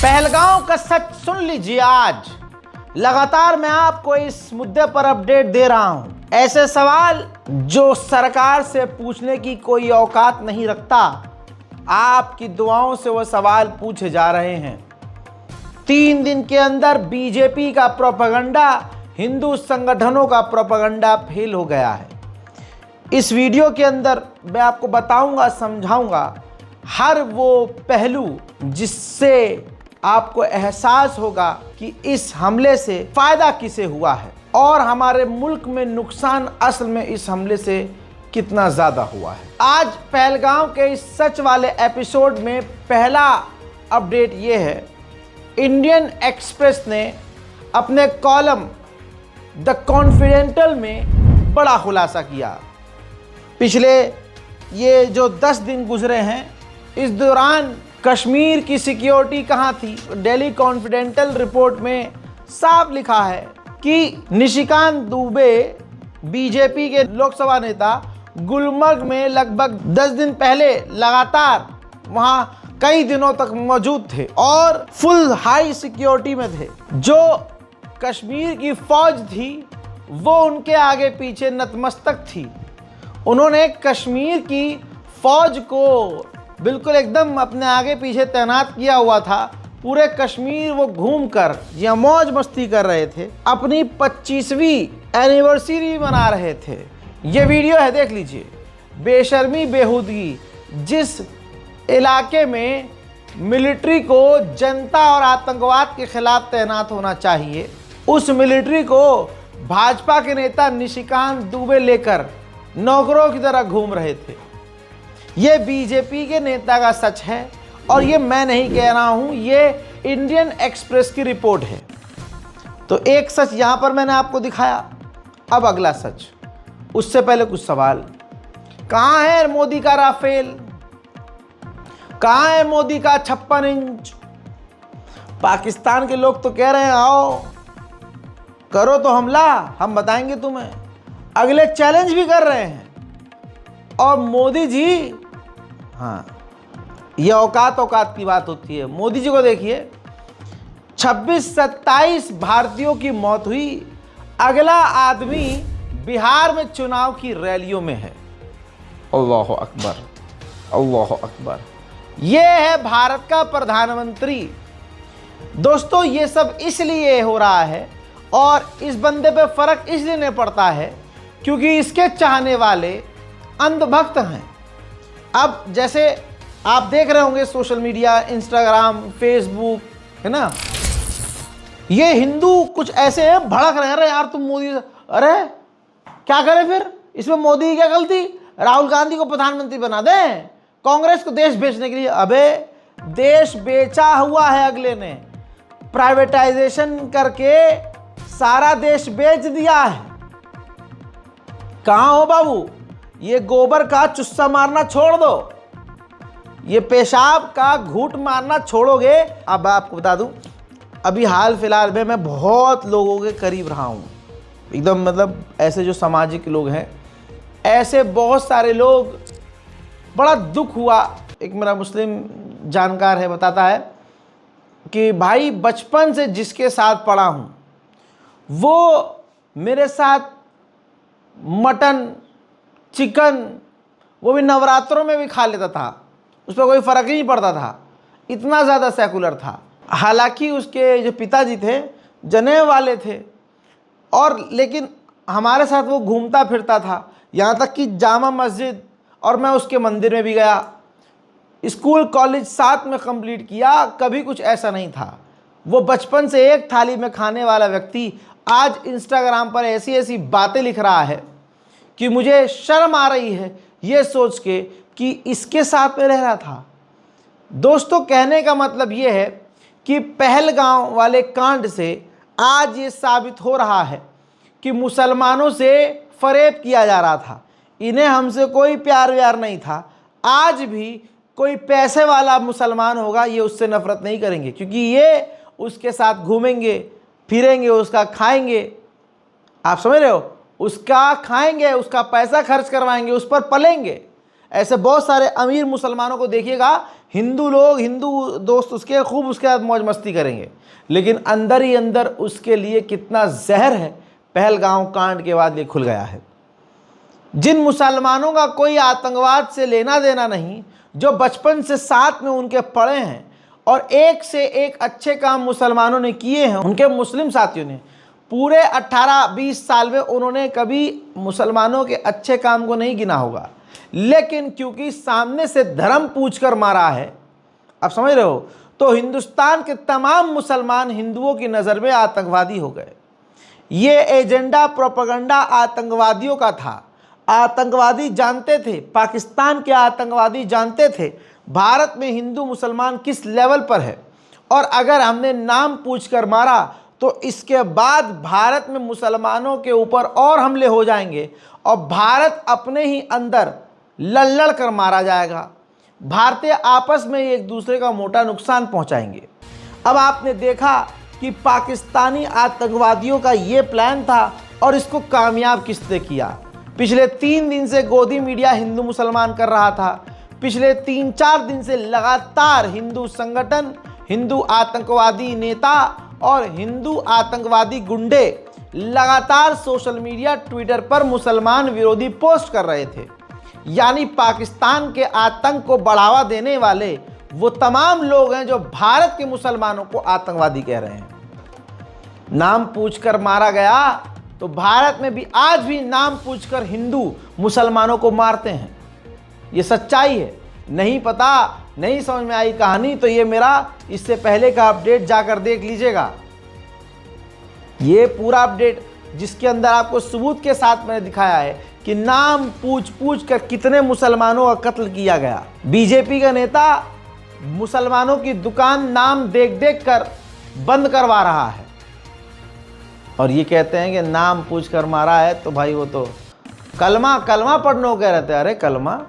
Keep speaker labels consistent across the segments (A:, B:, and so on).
A: पहलगांव का सच सुन लीजिए। आज लगातार मैं आपको इस मुद्दे पर अपडेट दे रहा हूं। ऐसे सवाल जो सरकार से पूछने की कोई औकात नहीं रखता, आपकी दुआओं से वो सवाल पूछे जा रहे हैं। 3 दिन के अंदर बीजेपी का प्रोपेगेंडा, हिंदू संगठनों का प्रोपेगेंडा फेल हो गया है। इस वीडियो के अंदर मैं आपको बताऊंगा, समझाऊंगा हर वो पहलू जिससे आपको एहसास होगा कि इस हमले से फायदा किसे हुआ है और हमारे मुल्क में नुकसान असल में इस हमले से कितना ज्यादा हुआ है। आज पहलगांव के इस सच वाले एपिसोड में पहला अपडेट ये है, इंडियन एक्सप्रेस ने अपने कॉलम द कॉन्फिडेंटल में बड़ा खुलासा किया। पिछले ये जो 10 दिन गुजरे हैं, इस दौरान कश्मीर की सिक्योरिटी कहाँ थी। दिल्ली कॉन्फिडेंटल रिपोर्ट में साफ लिखा है कि निशिकांत दुबे बीजेपी के लोकसभा नेता गुलमर्ग में लगभग 10 दिन पहले लगातार वहां कई दिनों तक मौजूद थे और फुल हाई सिक्योरिटी में थे। जो कश्मीर की फौज थी वो उनके आगे पीछे नतमस्तक थी। उन्होंने कश्मीर की फौज को बिल्कुल एकदम अपने आगे पीछे तैनात किया हुआ था। पूरे कश्मीर वो घूमकर या मौज मस्ती कर रहे थे, अपनी 25वीं एनिवर्सरी मना रहे थे। ये वीडियो है, देख लीजिए। बेशर्मी बेहूदगी, जिस इलाके में मिलिट्री को जनता और आतंकवाद के खिलाफ तैनात होना चाहिए, उस मिलिट्री को भाजपा के नेता निशिकांत दुबे लेकर नौकरों की तरह घूम रहे थे। ये बीजेपी के नेता का सच है और ये मैं नहीं कह रहा हूं, ये इंडियन एक्सप्रेस की रिपोर्ट है। तो एक सच यहां पर मैंने आपको दिखाया, अब अगला सच। उससे पहले कुछ सवाल। कहां है मोदी का राफेल? कहां है मोदी का 56 इंच? पाकिस्तान के लोग तो कह रहे हैं आओ करो तो हमला, हम बताएंगे तुम्हें। अगले चैलेंज भी कर रहे हैं। और मोदी जी, हाँ, ये औकात की बात होती है। मोदी जी को देखिए, 26-27 भारतीयों की मौत हुई। अगला आदमी बिहार में चुनाव की रैलियों में है। अल्लाह अकबर, अल्लाह अकबर। ये है भारत का प्रधानमंत्री। दोस्तों, ये सब इसलिए हो रहा है और इस बंदे पे फर्क इसलिए नहीं पड़ता है क्योंकि इसके चाहने वाले अंधभक्त हैं। अब जैसे आप देख रहे होंगे सोशल मीडिया, इंस्टाग्राम, फेसबुक, है ना, ये हिंदू कुछ ऐसे हैं भड़क रहे हैं, अरे यार तुम मोदी, अरे क्या करें फिर, इसमें मोदी की क्या गलती? राहुल गांधी को प्रधानमंत्री बना दें, कांग्रेस को देश बेचने के लिए। अबे देश बेचा हुआ है अगले ने, प्राइवेटाइजेशन करके सारा देश बेच दिया है। कहां हो बाबू? ये गोबर का चुस्सा मारना छोड़ दो, ये पेशाब का घूंट मारना छोड़ोगे। अब आपको बता दूं, अभी हाल फिलहाल में मैं बहुत लोगों के करीब रहा हूं, एकदम मतलब ऐसे जो सामाजिक लोग हैं, ऐसे बहुत सारे लोग, बड़ा दुख हुआ। एक मेरा मुस्लिम जानकार है, बताता है कि भाई बचपन से जिसके साथ पढ़ा हूं वो मेरे साथ मटन, चिकन, वो भी नवरात्रों में भी खा लेता था, उस पर कोई फ़र्क ही नहीं पड़ता था, इतना ज़्यादा सेकुलर था। हालांकि उसके जो पिताजी थे जनेऊ वाले थे, और लेकिन हमारे साथ वो घूमता फिरता था, यहाँ तक कि जामा मस्जिद, और मैं उसके मंदिर में भी गया। स्कूल कॉलेज साथ में कंप्लीट किया, कभी कुछ ऐसा नहीं था। वो बचपन से एक थाली में खाने वाला व्यक्ति आज इंस्टाग्राम पर ऐसी ऐसी बातें लिख रहा है कि मुझे शर्म आ रही है ये सोच के कि इसके साथ में रह रहा था। दोस्तों, कहने का मतलब ये है कि पहलगांव वाले कांड से आज ये साबित हो रहा है कि मुसलमानों से फरेब किया जा रहा था। इन्हें हमसे कोई प्यार व्यार नहीं था। आज भी कोई पैसे वाला मुसलमान होगा, ये उससे नफरत नहीं करेंगे क्योंकि ये उसके साथ घूमेंगे फिरेंगे, उसका खाएंगे। आप समझ रहे हो? उसका खाएंगे, उसका पैसा खर्च करवाएंगे, उस पर पलेंगे। ऐसे बहुत सारे अमीर मुसलमानों को देखिएगा, हिंदू लोग, हिंदू दोस्त उसके खूब उसके साथ मौज मस्ती करेंगे, लेकिन अंदर ही अंदर उसके लिए कितना जहर है, पहलगांव कांड के बाद ये खुल गया है। जिन मुसलमानों का कोई आतंकवाद से लेना देना नहीं, जो बचपन से साथ में उनके पढ़े हैं और एक से एक अच्छे काम मुसलमानों ने किए हैं, उनके मुस्लिम साथियों ने पूरे 18-20 साल में उन्होंने कभी मुसलमानों के अच्छे काम को नहीं गिना होगा, लेकिन क्योंकि सामने से धर्म पूछकर मारा है, आप समझ रहे हो, तो हिंदुस्तान के तमाम मुसलमान हिंदुओं की नज़र में आतंकवादी हो गए। ये एजेंडा प्रोपेगेंडा आतंकवादियों का था। आतंकवादी जानते थे, पाकिस्तान के आतंकवादी जानते थे भारत में हिंदू मुसलमान किस लेवल पर है, और अगर हमने नाम पूछकर मारा तो इसके बाद भारत में मुसलमानों के ऊपर और हमले हो जाएंगे और भारत अपने ही अंदर लड़ कर मारा जाएगा। भारतीय आपस में एक दूसरे का मोटा नुकसान पहुंचाएंगे। अब आपने देखा कि पाकिस्तानी आतंकवादियों का ये प्लान था और इसको कामयाब किसने किया। पिछले 3 दिन से गोदी मीडिया हिंदू मुसलमान कर रहा था। पिछले 3-4 दिन से लगातार हिंदू संगठन, हिंदू आतंकवादी नेता और हिंदू आतंकवादी गुंडे लगातार सोशल मीडिया, ट्विटर पर मुसलमान विरोधी पोस्ट कर रहे थे। यानी पाकिस्तान के आतंक को बढ़ावा देने वाले वो तमाम लोग हैं जो भारत के मुसलमानों को आतंकवादी कह रहे हैं। नाम पूछकर मारा गया तो भारत में भी आज भी नाम पूछकर हिंदू मुसलमानों को मारते हैं। ये सच्चाई है। नहीं पता, नहीं समझ में आई कहानी तो ये मेरा इससे पहले का अपडेट जाकर देख लीजिएगा। ये पूरा अपडेट जिसके अंदर आपको सबूत के साथ मैंने दिखाया है कि नाम पूछ कर कितने मुसलमानों का कत्ल किया गया। बीजेपी का नेता मुसलमानों की दुकान नाम देख कर बंद करवा रहा है और ये कहते हैं कि नाम पूछकर मारा है। तो भाई वो तो कलमा पढ़ने को कह रहे थे। अरे कलमा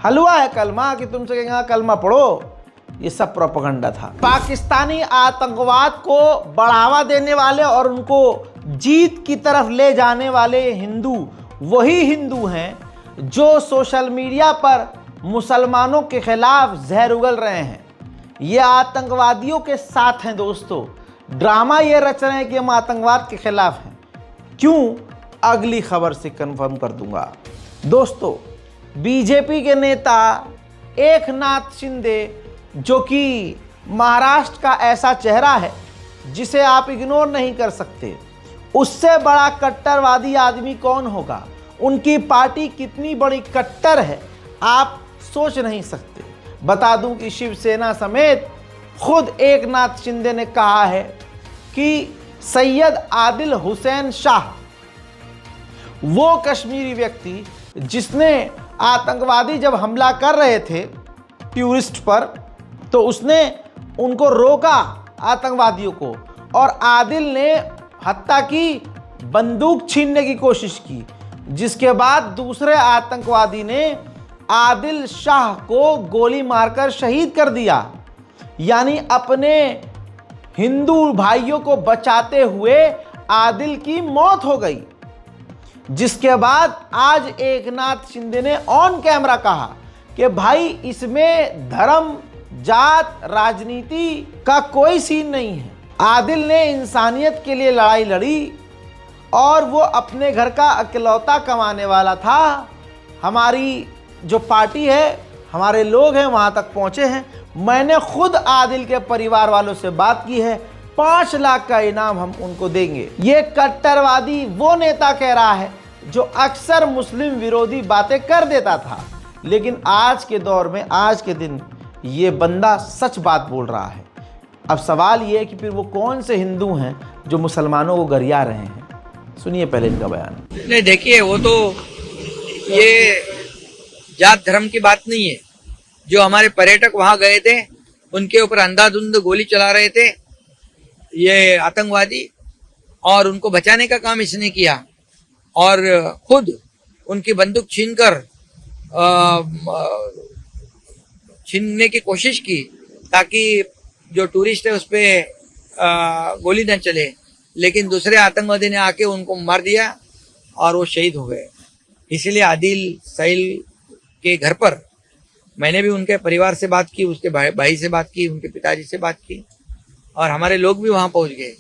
A: हलवा है कलमा कि तुमसे कहेंगे कलमा पढ़ो। ये सब प्रोपेगेंडा था। पाकिस्तानी आतंकवाद को बढ़ावा देने वाले और उनको जीत की तरफ ले जाने वाले हिंदू वही हिंदू हैं जो सोशल मीडिया पर मुसलमानों के खिलाफ जहर उगल रहे हैं। ये आतंकवादियों के साथ हैं दोस्तों। ड्रामा ये रच रहे हैं कि हम आतंकवाद के खिलाफ हैं। क्यों? अगली खबर से कंफर्म कर दूंगा। दोस्तों, बीजेपी के नेता एकनाथ शिंदे, जो कि महाराष्ट्र का ऐसा चेहरा है जिसे आप इग्नोर नहीं कर सकते, उससे बड़ा कट्टरवादी आदमी कौन होगा। उनकी पार्टी कितनी बड़ी कट्टर है आप सोच नहीं सकते। बता दूं कि शिवसेना समेत खुद एकनाथ शिंदे ने कहा है कि सैयद आदिल हुसैन शाह, वो कश्मीरी व्यक्ति जिसने आतंकवादी जब हमला कर रहे थे टूरिस्ट पर, तो उसने उनको रोका आतंकवादियों को, और आदिल ने हत्या की, बंदूक छीनने की कोशिश की, जिसके बाद दूसरे आतंकवादी ने आदिल शाह को गोली मारकर शहीद कर दिया। यानी अपने हिंदू भाइयों को बचाते हुए आदिल की मौत हो गई। जिसके बाद आज एकनाथ शिंदे ने ऑन कैमरा कहा कि भाई इसमें धर्म, जात, राजनीति का कोई सीन नहीं है। आदिल ने इंसानियत के लिए लड़ाई लड़ी और वो अपने घर का अकेलौता कमाने वाला था। हमारी जो पार्टी है, हमारे लोग हैं, वहाँ तक पहुँचे हैं। मैंने खुद आदिल के परिवार वालों से बात की है। 5 लाख का इनाम हम उनको देंगे। ये कट्टरवादी वो नेता कह रहा है जो अक्सर मुस्लिम विरोधी बातें कर देता था, लेकिन आज के दौर में, आज के दिन ये बंदा सच बात बोल रहा है। अब सवाल ये है कि फिर वो कौन से हिंदू हैं जो मुसलमानों को गरिया रहे हैं। सुनिए पहले इनका बयान।
B: नहीं देखिए, वो तो ये जात धर्म की बात नहीं है। जो हमारे पर्यटक वहां गए थे उनके ऊपर अंधाधुंध गोली चला रहे थे ये आतंकवादी, और उनको बचाने का काम इसने किया और खुद उनकी बंदूक छीनने की कोशिश की ताकि जो टूरिस्ट है उस पर गोली न चले, लेकिन दूसरे आतंकवादी ने आके उनको मार दिया और वो शहीद हो गए। इसलिए आदिल सईद के घर पर मैंने भी उनके परिवार से बात की, उसके भाई से बात की, उनके पिताजी से बात की, और हमारे लोग भी वहां पहुंच गए।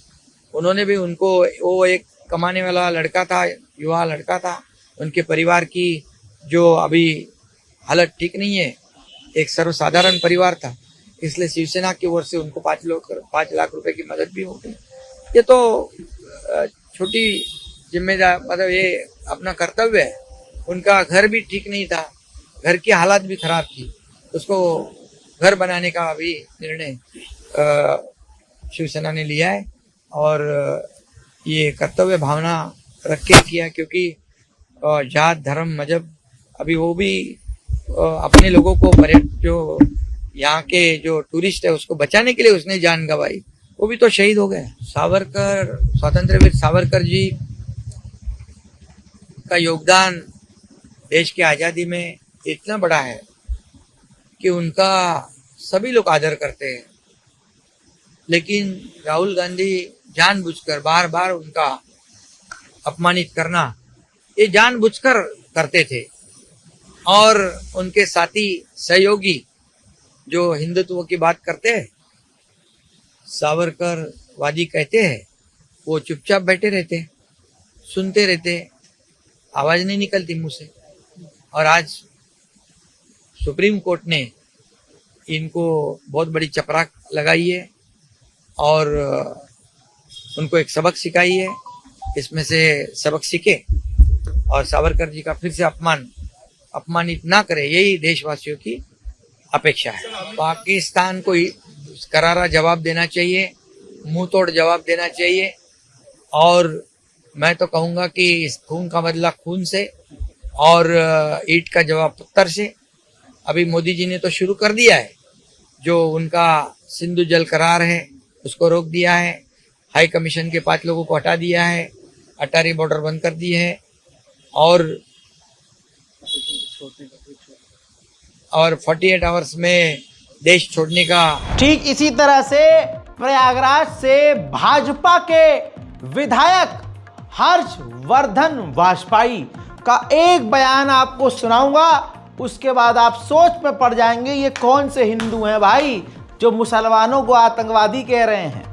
B: उन्होंने भी उनको, वो एक कमाने वाला लड़का था, युवा लड़का था, उनके परिवार की जो अभी हालत ठीक नहीं है, एक सर्वसाधारण परिवार था, इसलिए शिवसेना की ओर से उनको 5 लाख रुपए की मदद भी हो गई। ये तो छोटी जिम्मेदार, मतलब ये अपना कर्तव्य है। उनका घर भी ठीक नहीं था, घर की हालत भी खराब थी, उसको घर बनाने का भी निर्णय शिवसेना ने लिया है, और ये कर्तव्य भावना रख के किया, क्योंकि जात धर्म मजहब, अभी वो भी अपने लोगों को, जो यहाँ के जो टूरिस्ट है उसको बचाने के लिए उसने जान गंवाई, वो भी तो शहीद हो गए। सावरकर, स्वतंत्रवीर सावरकर जी का योगदान देश की आज़ादी में इतना बड़ा है कि उनका सभी लोग आदर करते हैं, लेकिन राहुल गांधी जानबूझकर बार बार उनका अपमानित करना, ये जानबूझकर करते थे। और उनके साथी सहयोगी जो हिंदुत्व की बात करते हैं, सावरकरवादी कहते हैं, वो चुपचाप बैठे रहते, सुनते रहते, आवाज नहीं निकलती मुंह से। और आज सुप्रीम कोर्ट ने इनको बहुत बड़ी चपराक लगाई है और उनको एक सबक सिखाई है, इसमें से सबक सीखे और सावरकर जी का फिर से अपमानित ना करे, यही देशवासियों की अपेक्षा है। पाकिस्तान को करारा जवाब देना चाहिए, मुंह तोड़ जवाब देना चाहिए, और मैं तो कहूँगा कि इस खून का बदला खून से और ईंट का जवाब पत्थर से। अभी मोदी जी ने तो शुरू कर दिया है, जो उनका सिंधु जल करार है उसको रोक दिया है, हाई कमीशन के 5 लोगों को हटा दिया है, अटारी बॉर्डर बंद कर दी है, और 48 आवर्स में देश छोड़ने का।
A: ठीक इसी तरह से प्रयागराज से भाजपा के विधायक हर्षवर्धन वाजपेयी का एक बयान आपको सुनाऊंगा, उसके बाद आप सोच में पड़ जाएंगे ये कौन से हिंदू हैं भाई जो मुसलमानों को आतंकवादी कह रहे हैं।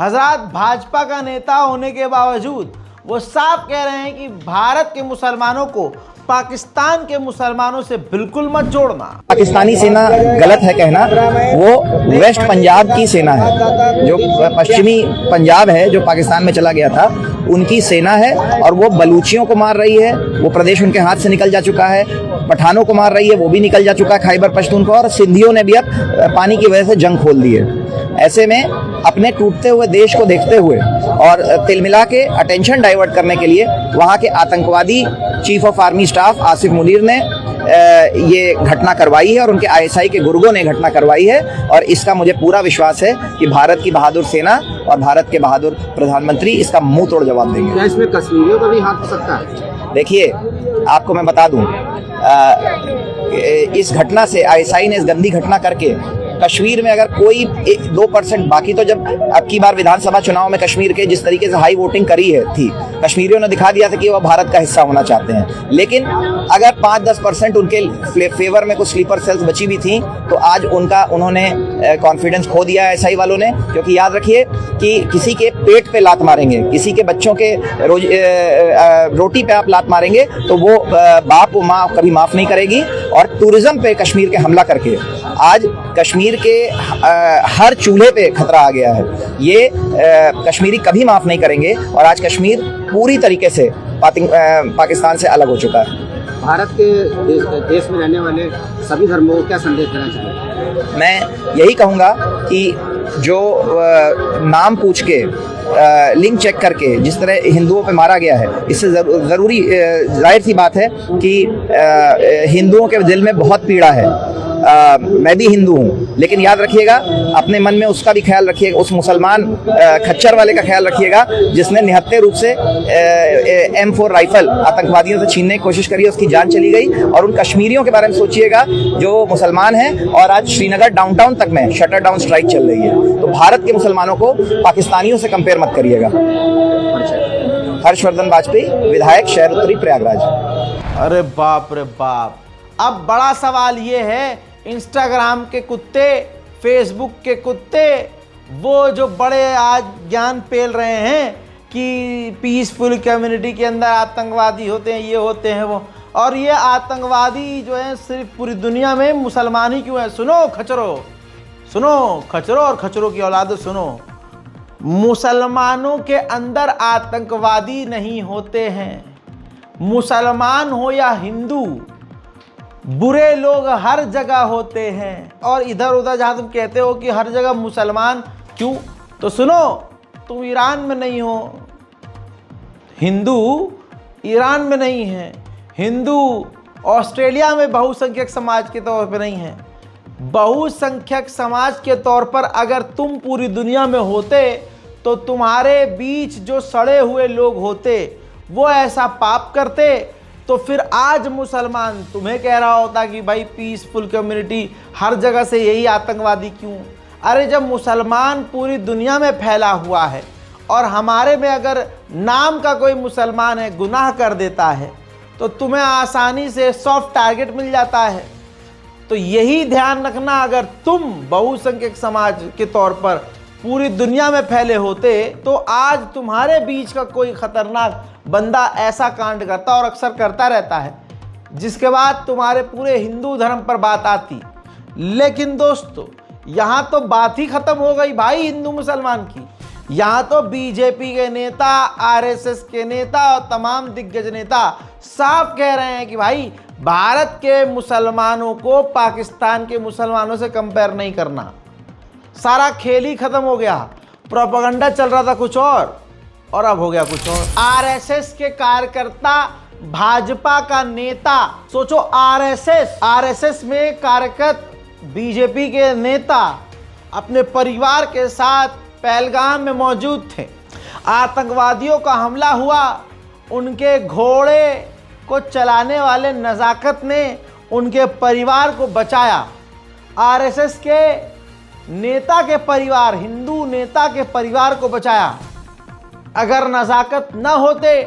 A: हजरत भाजपा का नेता होने के बावजूद वो साफ कह रहे हैं कि भारत के मुसलमानों को पाकिस्तान के मुसलमानों से बिल्कुल मत जोड़ना।
C: पाकिस्तानी सेना गलत है कहना, वो वेस्ट पंजाब की सेना है, जो पश्चिमी पंजाब है जो पाकिस्तान में चला गया था, उनकी सेना है, और वो बलूचियों को मार रही है, वो प्रदेश उनके हाथ से निकल जा चुका है, पठानों को मार रही है, वो भी निकल जा चुका है खैबर पश्तूनख्वा, और सिंधियों ने भी अब पानी की वजह से जंग खोल दी है। ऐसे में अपने टूटते हुए देश को देखते हुए और तिलमिला के अटेंशन डाइवर्ट करने के लिए वहाँ के आतंकवादी chief of army staff Asif Munir ने ये घटना करवाई है, और उनके ISI के गुर्गों ने घटना करवाई है, और इसका मुझे पूरा विश्वास है कि भारत की बहादुर सेना और भारत के बहादुर प्रधानमंत्री इसका मुंह तोड़ जवाब देंगे।
D: क्या इसमें कश्मीरियों का भी हाथ हो सकता है?
C: देखिए, आपको मैं बता दूं, इस घटना से ISI ने इस गंदी घटना करके कश्मीर में अगर कोई 2%, बाकी तो जब अब की बार विधानसभा चुनाव में कश्मीर के जिस तरीके से हाई वोटिंग करी है थी, कश्मीरियों ने दिखा दिया था कि वो भारत का हिस्सा होना चाहते हैं, लेकिन अगर 5-10% उनके फेवर में कुछ स्लीपर सेल्स बची भी थी, तो आज उन्होंने कॉन्फिडेंस खो दिया है ISI वालों ने। क्योंकि याद रखिए कि किसी के पेट पे लात मारेंगे, किसी के बच्चों के रोटी पे आप लात मारेंगे तो वो बाप और माँ कभी माफ नहीं करेगी। और टूरिज्म पे कश्मीर के हमला करके आज कश्मीर के हर चूल्हे पे खतरा आ गया है, ये कश्मीरी कभी माफ नहीं करेंगे, और आज कश्मीर पूरी तरीके से पाकिस्तान से अलग हो चुका है।
D: भारत के देश में रहने वाले सभी धर्मों को क्या संदेश देना चाहिए?
C: मैं यही कहूँगा कि जो नाम पूछ के लिंक चेक करके जिस तरह हिंदुओं पे मारा गया है, इससे ज़रूरी जाहिर सी बात है कि हिंदुओं के दिल में बहुत पीड़ा है। मैं भी हिंदू हूँ, लेकिन याद रखिएगा, अपने मन में उसका भी ख्याल रखिएगा, उस मुसलमान खच्चर वाले का ख्याल रखिएगा जिसने निहत्थे रूप से M4 राइफल आतंकवादियों से छीनने की कोशिश करी, उसकी जान चली गई। और उन कश्मीरियों के बारे में सोचिएगा जो मुसलमान हैं, और आज श्रीनगर डाउनटाउन तक में शटर डाउन स्ट्राइक चल रही है। तो भारत के मुसलमानों को पाकिस्तानियों से कंपेयर मत करिएगा। हर्षवर्धन वाजपेयी, विधायक, शहर उत्तरी, प्रयागराज।
A: अरे बाप रे बाप। अब बड़ा सवाल ये है इंस्टाग्राम के कुत्ते, फेसबुक के कुत्ते, वो जो बड़े आज ज्ञान पेल रहे हैं कि पीसफुल कम्युनिटी के अंदर आतंकवादी होते हैं, ये होते हैं वो, और ये आतंकवादी जो है सिर्फ पूरी दुनिया में मुसलमान ही क्यों है। सुनो खचरो, सुनो खचरो और खचरो की औलादो सुनो, मुसलमानों के अंदर आतंकवादी नहीं होते हैं। मुसलमान हो या हिंदू, बुरे लोग हर जगह होते हैं। और इधर उधर जहाँ तुम कहते हो कि हर जगह मुसलमान क्यों, तो सुनो, तुम ईरान में नहीं हो, हिंदू ईरान में नहीं है, हिंदू ऑस्ट्रेलिया में बहुसंख्यक समाज के तौर पर नहीं है। बहुसंख्यक समाज के तौर पर अगर तुम पूरी दुनिया में होते तो तुम्हारे बीच जो सड़े हुए लोग होते वो ऐसा पाप करते, तो फिर आज मुसलमान तुम्हें कह रहा होता कि भाई पीसफुल कम्युनिटी, हर जगह से यही आतंकवादी क्यों। अरे जब मुसलमान पूरी दुनिया में फैला हुआ है और हमारे में अगर नाम का कोई मुसलमान है गुनाह कर देता है तो तुम्हें आसानी से सॉफ्ट टारगेट मिल जाता है। तो यही ध्यान रखना, अगर तुम बहुसंख्यक समाज के तौर पर पूरी दुनिया में फैले होते तो आज तुम्हारे बीच का कोई खतरनाक बंदा ऐसा कांड करता, और अक्सर करता रहता है, जिसके बाद तुम्हारे पूरे हिंदू धर्म पर बात आती। लेकिन दोस्तों यहाँ तो बात ही खत्म हो गई भाई हिंदू मुसलमान की। यहाँ तो बीजेपी के नेता, आरएसएस के नेता और तमाम दिग्गज नेता साफ कह रहे हैं कि भाई भारत के मुसलमानों को पाकिस्तान के मुसलमानों से कंपेयर नहीं करना। सारा खेल ही खत्म हो गया। प्रोपेगेंडा चल रहा था कुछ और अब हो गया कुछ और। आरएसएस के कार्यकर्ता, भाजपा का नेता, सोचो आरएसएस में कार्यरत बीजेपी के नेता अपने परिवार के साथ पहलगाम में मौजूद थे। आतंकवादियों का हमला हुआ, उनके घोड़े को चलाने वाले नज़ाकत ने उनके परिवार को बचाया। आरएसएस के नेता के परिवार, हिंदू नेता के परिवार को बचाया। अगर नज़ाकत न होते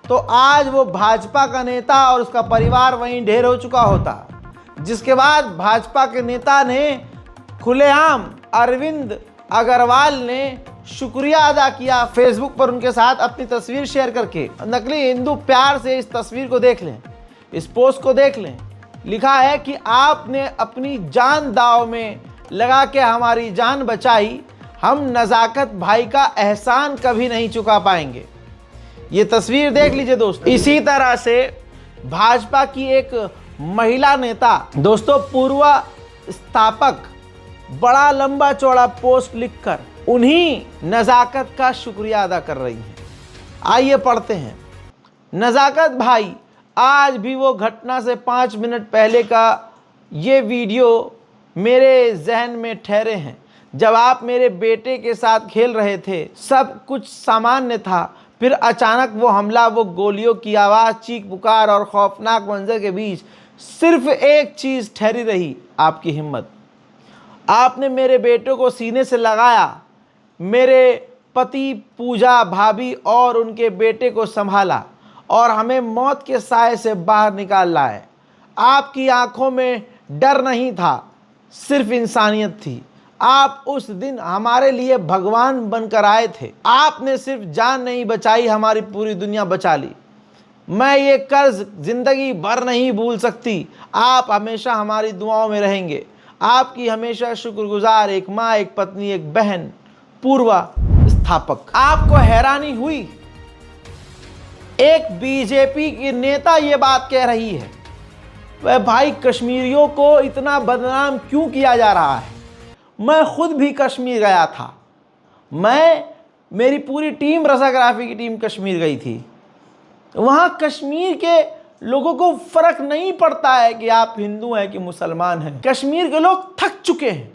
A: तो आज वो भाजपा का नेता और उसका परिवार वहीं ढेर हो चुका होता। जिसके बाद भाजपा के नेता ने खुलेआम अरविंद अग्रवाल ने शुक्रिया अदा किया फेसबुक पर उनके साथ अपनी तस्वीर शेयर करके। नकली हिंदू प्यार से इस तस्वीर को देख लें, इस पोस्ट को देख लें। लिखा है कि आपने अपनी जान दांव में लगा के हमारी जान बचाई, हम नज़ाकत भाई का एहसान कभी नहीं चुका पाएंगे। ये तस्वीर देख लीजिए दोस्तों। इसी तरह से भाजपा की एक महिला नेता, दोस्तों पूर्व स्थापक, बड़ा लंबा चौड़ा पोस्ट लिखकर उन्हीं नज़ाकत का शुक्रिया अदा कर रही हैं। आइए पढ़ते हैं। नज़ाकत भाई, आज भी वो घटना से 5 मिनट पहले का ये वीडियो मेरे जहन में ठहरे हैं। जब आप मेरे बेटे के साथ खेल रहे थे, सब कुछ सामान्य था, फिर अचानक वो हमला, वो गोलियों की आवाज़, चीख पुकार और खौफनाक मंजर के बीच सिर्फ एक चीज़ ठहरी रही, आपकी हिम्मत। आपने मेरे बेटे को सीने से लगाया, मेरे पति, पूजा भाभी और उनके बेटे को संभाला और हमें मौत के साए से बाहर निकाल लाए। आपकी आंखों में डर नहीं था, सिर्फ इंसानियत थी। आप उस दिन हमारे लिए भगवान बनकर आए थे। आपने सिर्फ जान नहीं बचाई, हमारी पूरी दुनिया बचा ली। मैं ये कर्ज जिंदगी भर नहीं भूल सकती। आप हमेशा हमारी दुआओं में रहेंगे। आपकी हमेशा शुक्रगुजार एक माँ, एक पत्नी, एक बहन, पूर्व स्थापक। आपको हैरानी हुई, एक बीजेपी की नेता ये बात कह रही है, वह भाई कश्मीरियों को इतना बदनाम क्यों किया जा रहा है। मैं खुद भी कश्मीर गया था। मेरी पूरी टीम, रसाग्राफी की टीम कश्मीर गई थी। वहाँ कश्मीर के लोगों को फर्क नहीं पड़ता है कि आप हिंदू हैं कि मुसलमान हैं। कश्मीर के लोग थक चुके हैं,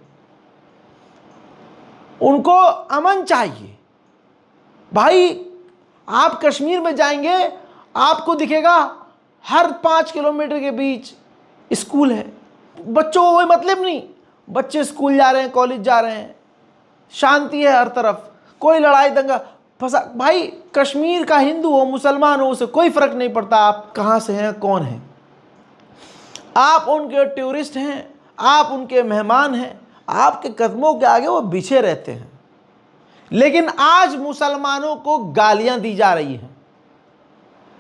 A: उनको अमन चाहिए। भाई आप कश्मीर में जाएंगे, आपको दिखेगा हर 5 किलोमीटर के बीच स्कूल है। बच्चों को कोई मतलब नहीं, बच्चे स्कूल जा रहे हैं, कॉलेज जा रहे हैं, शांति है हर तरफ, कोई लड़ाई दंगा फंसा। भाई कश्मीर का हिंदू हो मुसलमान हो, उसे कोई फर्क नहीं पड़ता आप कहाँ से हैं, कौन है। आप उनके टूरिस्ट हैं, आप उनके मेहमान हैं, आपके कदमों के आगे वो बिछे रहते हैं। लेकिन आज मुसलमानों को गालियां दी जा रही हैं,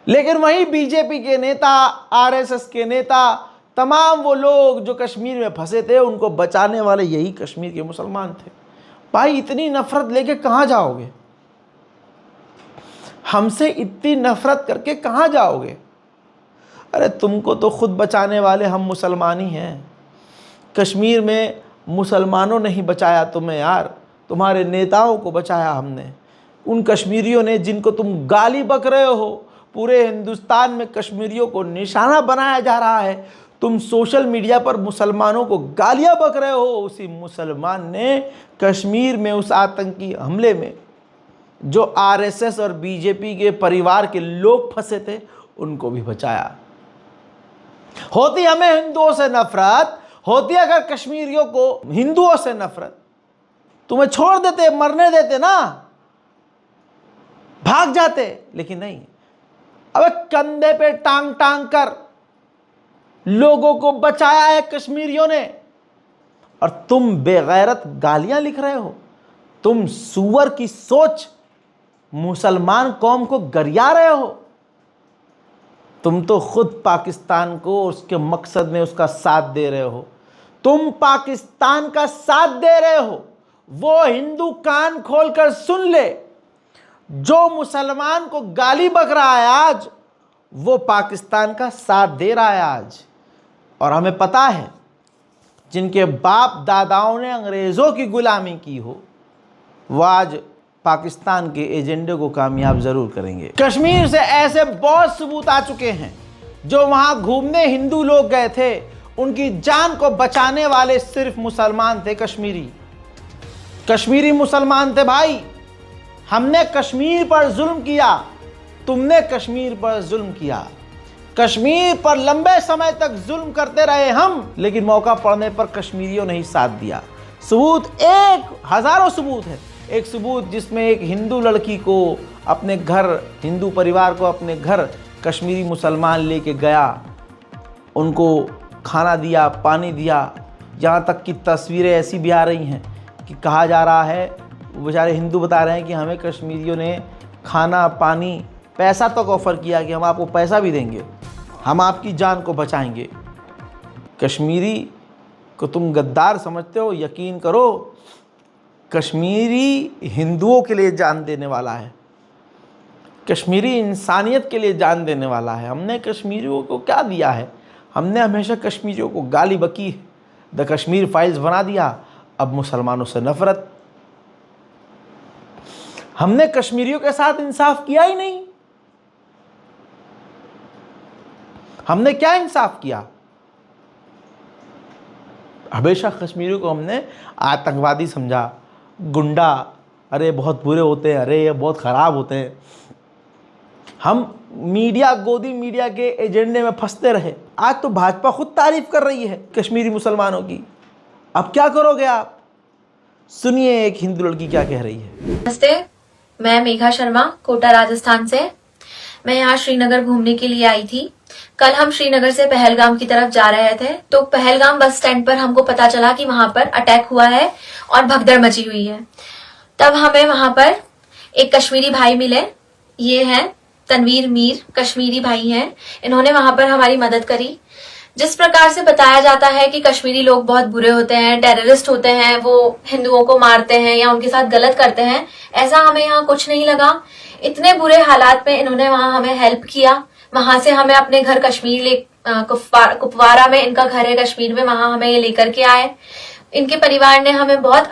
A: लेकिन वहीं बीजेपी के नेता, आरएसएस के नेता, तमाम वो लोग जो कश्मीर में फंसे थे, उनको बचाने वाले यही कश्मीर के मुसलमान थे। भाई इतनी नफरत लेके कहाँ जाओगे? हमसे इतनी नफरत करके कहाँ जाओगे? अरे तुमको तो खुद बचाने वाले हम मुसलमान ही हैं। कश्मीर में मुसलमानों ने ही बचाया तुम्हें यार, तुम्हारे नेताओं को बचाया हमने। उन कश्मीरियों ने जिनको तुम गाली बक रहे हो, पूरे हिंदुस्तान में कश्मीरियों को निशाना बनाया जा रहा है, तुम सोशल मीडिया पर मुसलमानों को गालियां बक रहे हो। उसी मुसलमान ने कश्मीर में उस आतंकी हमले में जो आरएसएस और बीजेपी के परिवार के लोग फंसे थे, उनको भी बचाया। होती हमें हिंदुओं से नफरत, होती अगर कश्मीरियों को हिंदुओं से नफरत, तुम्हें छोड़ देते, मरने देते ना, भाग जाते। लेकिन नहीं, अबे कंधे पे टांग टांग कर लोगों को बचाया है कश्मीरियों ने, और तुम बेगैरत गालियां लिख रहे हो। तुम सुअर की सोच मुसलमान कौम को गरिया रहे हो। तुम तो खुद पाकिस्तान को उसके मकसद में उसका साथ दे रहे हो। तुम पाकिस्तान का साथ दे रहे हो। वो हिंदू कान खोलकर सुन ले, जो मुसलमान को गाली बक रहा है आज, वो पाकिस्तान का साथ दे रहा है आज। और हमें पता है, जिनके बाप दादाओं ने अंग्रेज़ों की गुलामी की हो, वो आज पाकिस्तान के एजेंडे को कामयाब ज़रूर करेंगे। कश्मीर से ऐसे बहुत सबूत आ चुके हैं, जो वहाँ घूमने हिंदू लोग गए थे, उनकी जान को बचाने वाले सिर्फ मुसलमान थे, कश्मीरी मुसलमान थे। भाई हमने कश्मीर पर जुल्म किया, तुमने कश्मीर पर जुल्म किया। कश्मीर पर लंबे समय तक जुल्म करते रहे हम, लेकिन मौका पड़ने पर कश्मीरियों ने ही साथ दिया। सबूत एक, हजारों सबूत है। एक सबूत जिसमें एक हिंदू लड़की को अपने घर, हिंदू परिवार को अपने घर कश्मीरी मुसलमान लेके गया, उनको खाना दिया, पानी दिया। यहाँ तक कि तस्वीरें ऐसी भी आ रही हैं कि कहा जा रहा है, वो बेचारे हिंदू बता रहे हैं कि हमें कश्मीरियों ने खाना, पानी, पैसा तक ऑफ़र किया कि हम आपको पैसा भी देंगे, हम आपकी जान को बचाएंगे। कश्मीरी को तुम गद्दार समझते हो, यकीन करो कश्मीरी हिंदुओं के लिए जान देने वाला है, कश्मीरी इंसानियत के लिए जान देने वाला है। हमने कश्मीरियों को क्या दिया है? हमने हमेशा कश्मीरियों को गाली बकी है, द कश्मीर फाइल्स बना दिया। अब मुसलमानों से नफरत। हमने कश्मीरियों के साथ इंसाफ किया ही नहीं। हमने क्या इंसाफ किया? हमेशा कश्मीरियों को हमने आतंकवादी समझा, गुंडा, अरे बहुत बुरे होते हैं, अरे ये बहुत ख़राब होते हैं। हम मीडिया, गोदी मीडिया के एजेंडे में फंसते रहे। आज तो भाजपा खुद तारीफ कर रही है कश्मीरी मुसलमानों की। अब क्या करोगे आप? सुनिए एक हिंदू लड़की क्या कह रही है।
E: नमस्ते, मैं मेघा शर्मा, कोटा राजस्थान से। मैं यहाँ श्रीनगर घूमने के लिए आई थी। कल हम श्रीनगर से पहलगाम की तरफ जा रहे थे, तो पहलगाम बस स्टैंड पर हमको पता चला कि वहां पर अटैक हुआ है और भगदड़ मची हुई है। तब हमें वहां पर एक कश्मीरी भाई मिले। ये हैं तनवीर मीर, कश्मीरी भाई हैं। इन्होंने वहां पर हमारी मदद करी। जिस प्रकार से बताया जाता है कि कश्मीरी लोग बहुत बुरे होते हैं, टेररिस्ट होते हैं, वो हिंदुओं को मारते हैं या उनके साथ गलत करते हैं, ऐसा हमें यहाँ कुछ नहीं लगा। इतने बुरे हालात में इन्होंने वहां हमें हेल्प किया। वहां से हमें अपने घर कश्मीर कुपवारा में इनका घर है कश्मीर में, वहां हमें ये लेकर के आए। इनके परिवार ने हमें बहुत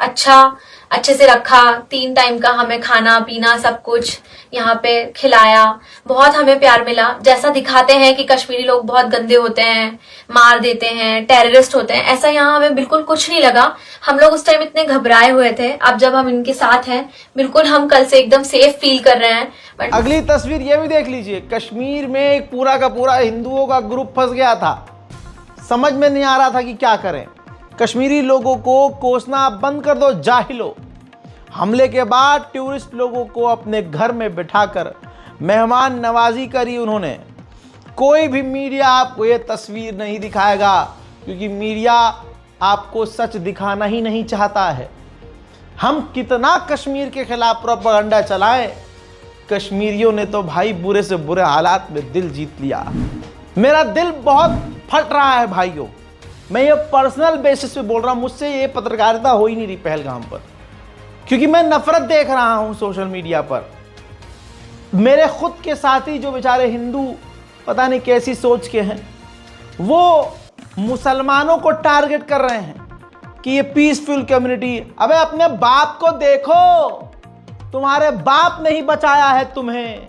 E: अच्छे से रखा। 3 टाइम का हमें खाना पीना सब कुछ यहाँ पे खिलाया। बहुत हमें प्यार मिला। जैसा दिखाते हैं कि कश्मीरी लोग बहुत गंदे होते हैं, मार देते हैं, टेररिस्ट होते हैं, ऐसा यहाँ हमें बिल्कुल कुछ नहीं लगा। हम लोग उस टाइम इतने घबराए हुए थे। अब जब हम इनके साथ हैं, बिल्कुल हम कल से एकदम सेफ फील कर रहे हैं। बट
A: अगली तस्वीर ये भी देख लीजिए। कश्मीर में एक पूरा का पूरा हिंदुओं का ग्रुप फंस गया था। समझ में नहीं आ रहा था कि क्या करें। कश्मीरी लोगों को कोसना बंद कर दो जाहिलो। हमले के बाद टूरिस्ट लोगों को अपने घर में बिठाकर मेहमान नवाजी करी उन्होंने। कोई भी मीडिया आपको ये तस्वीर नहीं दिखाएगा, क्योंकि मीडिया आपको सच दिखाना ही नहीं चाहता है। हम कितना कश्मीर के खिलाफ प्रोपेगेंडा चलाएं, कश्मीरियों ने तो भाई बुरे से बुरे हालात में दिल जीत लिया। मेरा दिल बहुत फट रहा है भाइयों, मैं ये पर्सनल बेसिस पे बोल रहा हूँ। मुझसे ये पत्रकारिता हो ही नहीं रही पहलगाम पर, क्योंकि मैं नफरत देख रहा हूँ सोशल मीडिया पर। मेरे खुद के साथी जो बेचारे हिंदू पता नहीं कैसी सोच के हैं, वो मुसलमानों को टारगेट कर रहे हैं कि ये पीसफुल कम्युनिटी। अबे अपने बाप को देखो, तुम्हारे बाप नहीं बचाया है तुम्हें,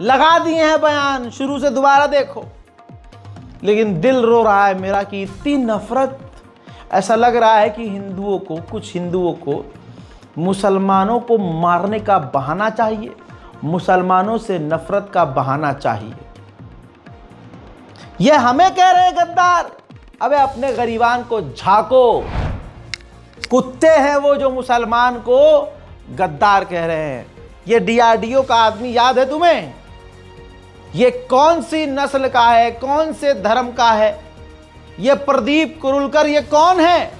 A: लगा दिए हैं बयान, शुरू से दोबारा देखो। लेकिन दिल रो रहा है मेरा कि इतनी नफरत, ऐसा लग रहा है कि हिंदुओं को, कुछ हिंदुओं को मुसलमानों को मारने का बहाना चाहिए, मुसलमानों से नफरत का बहाना चाहिए। ये हमें कह रहे हैं गद्दार। अबे अपने गरीबान को झांको, कुत्ते हैं वो जो मुसलमान को गद्दार कह रहे हैं। ये डीआरडीओ का आदमी याद है तुम्हें? ये कौन सी नस्ल का है, कौन से धर्म का है? ये प्रदीप कुरुलकर, ये कौन है?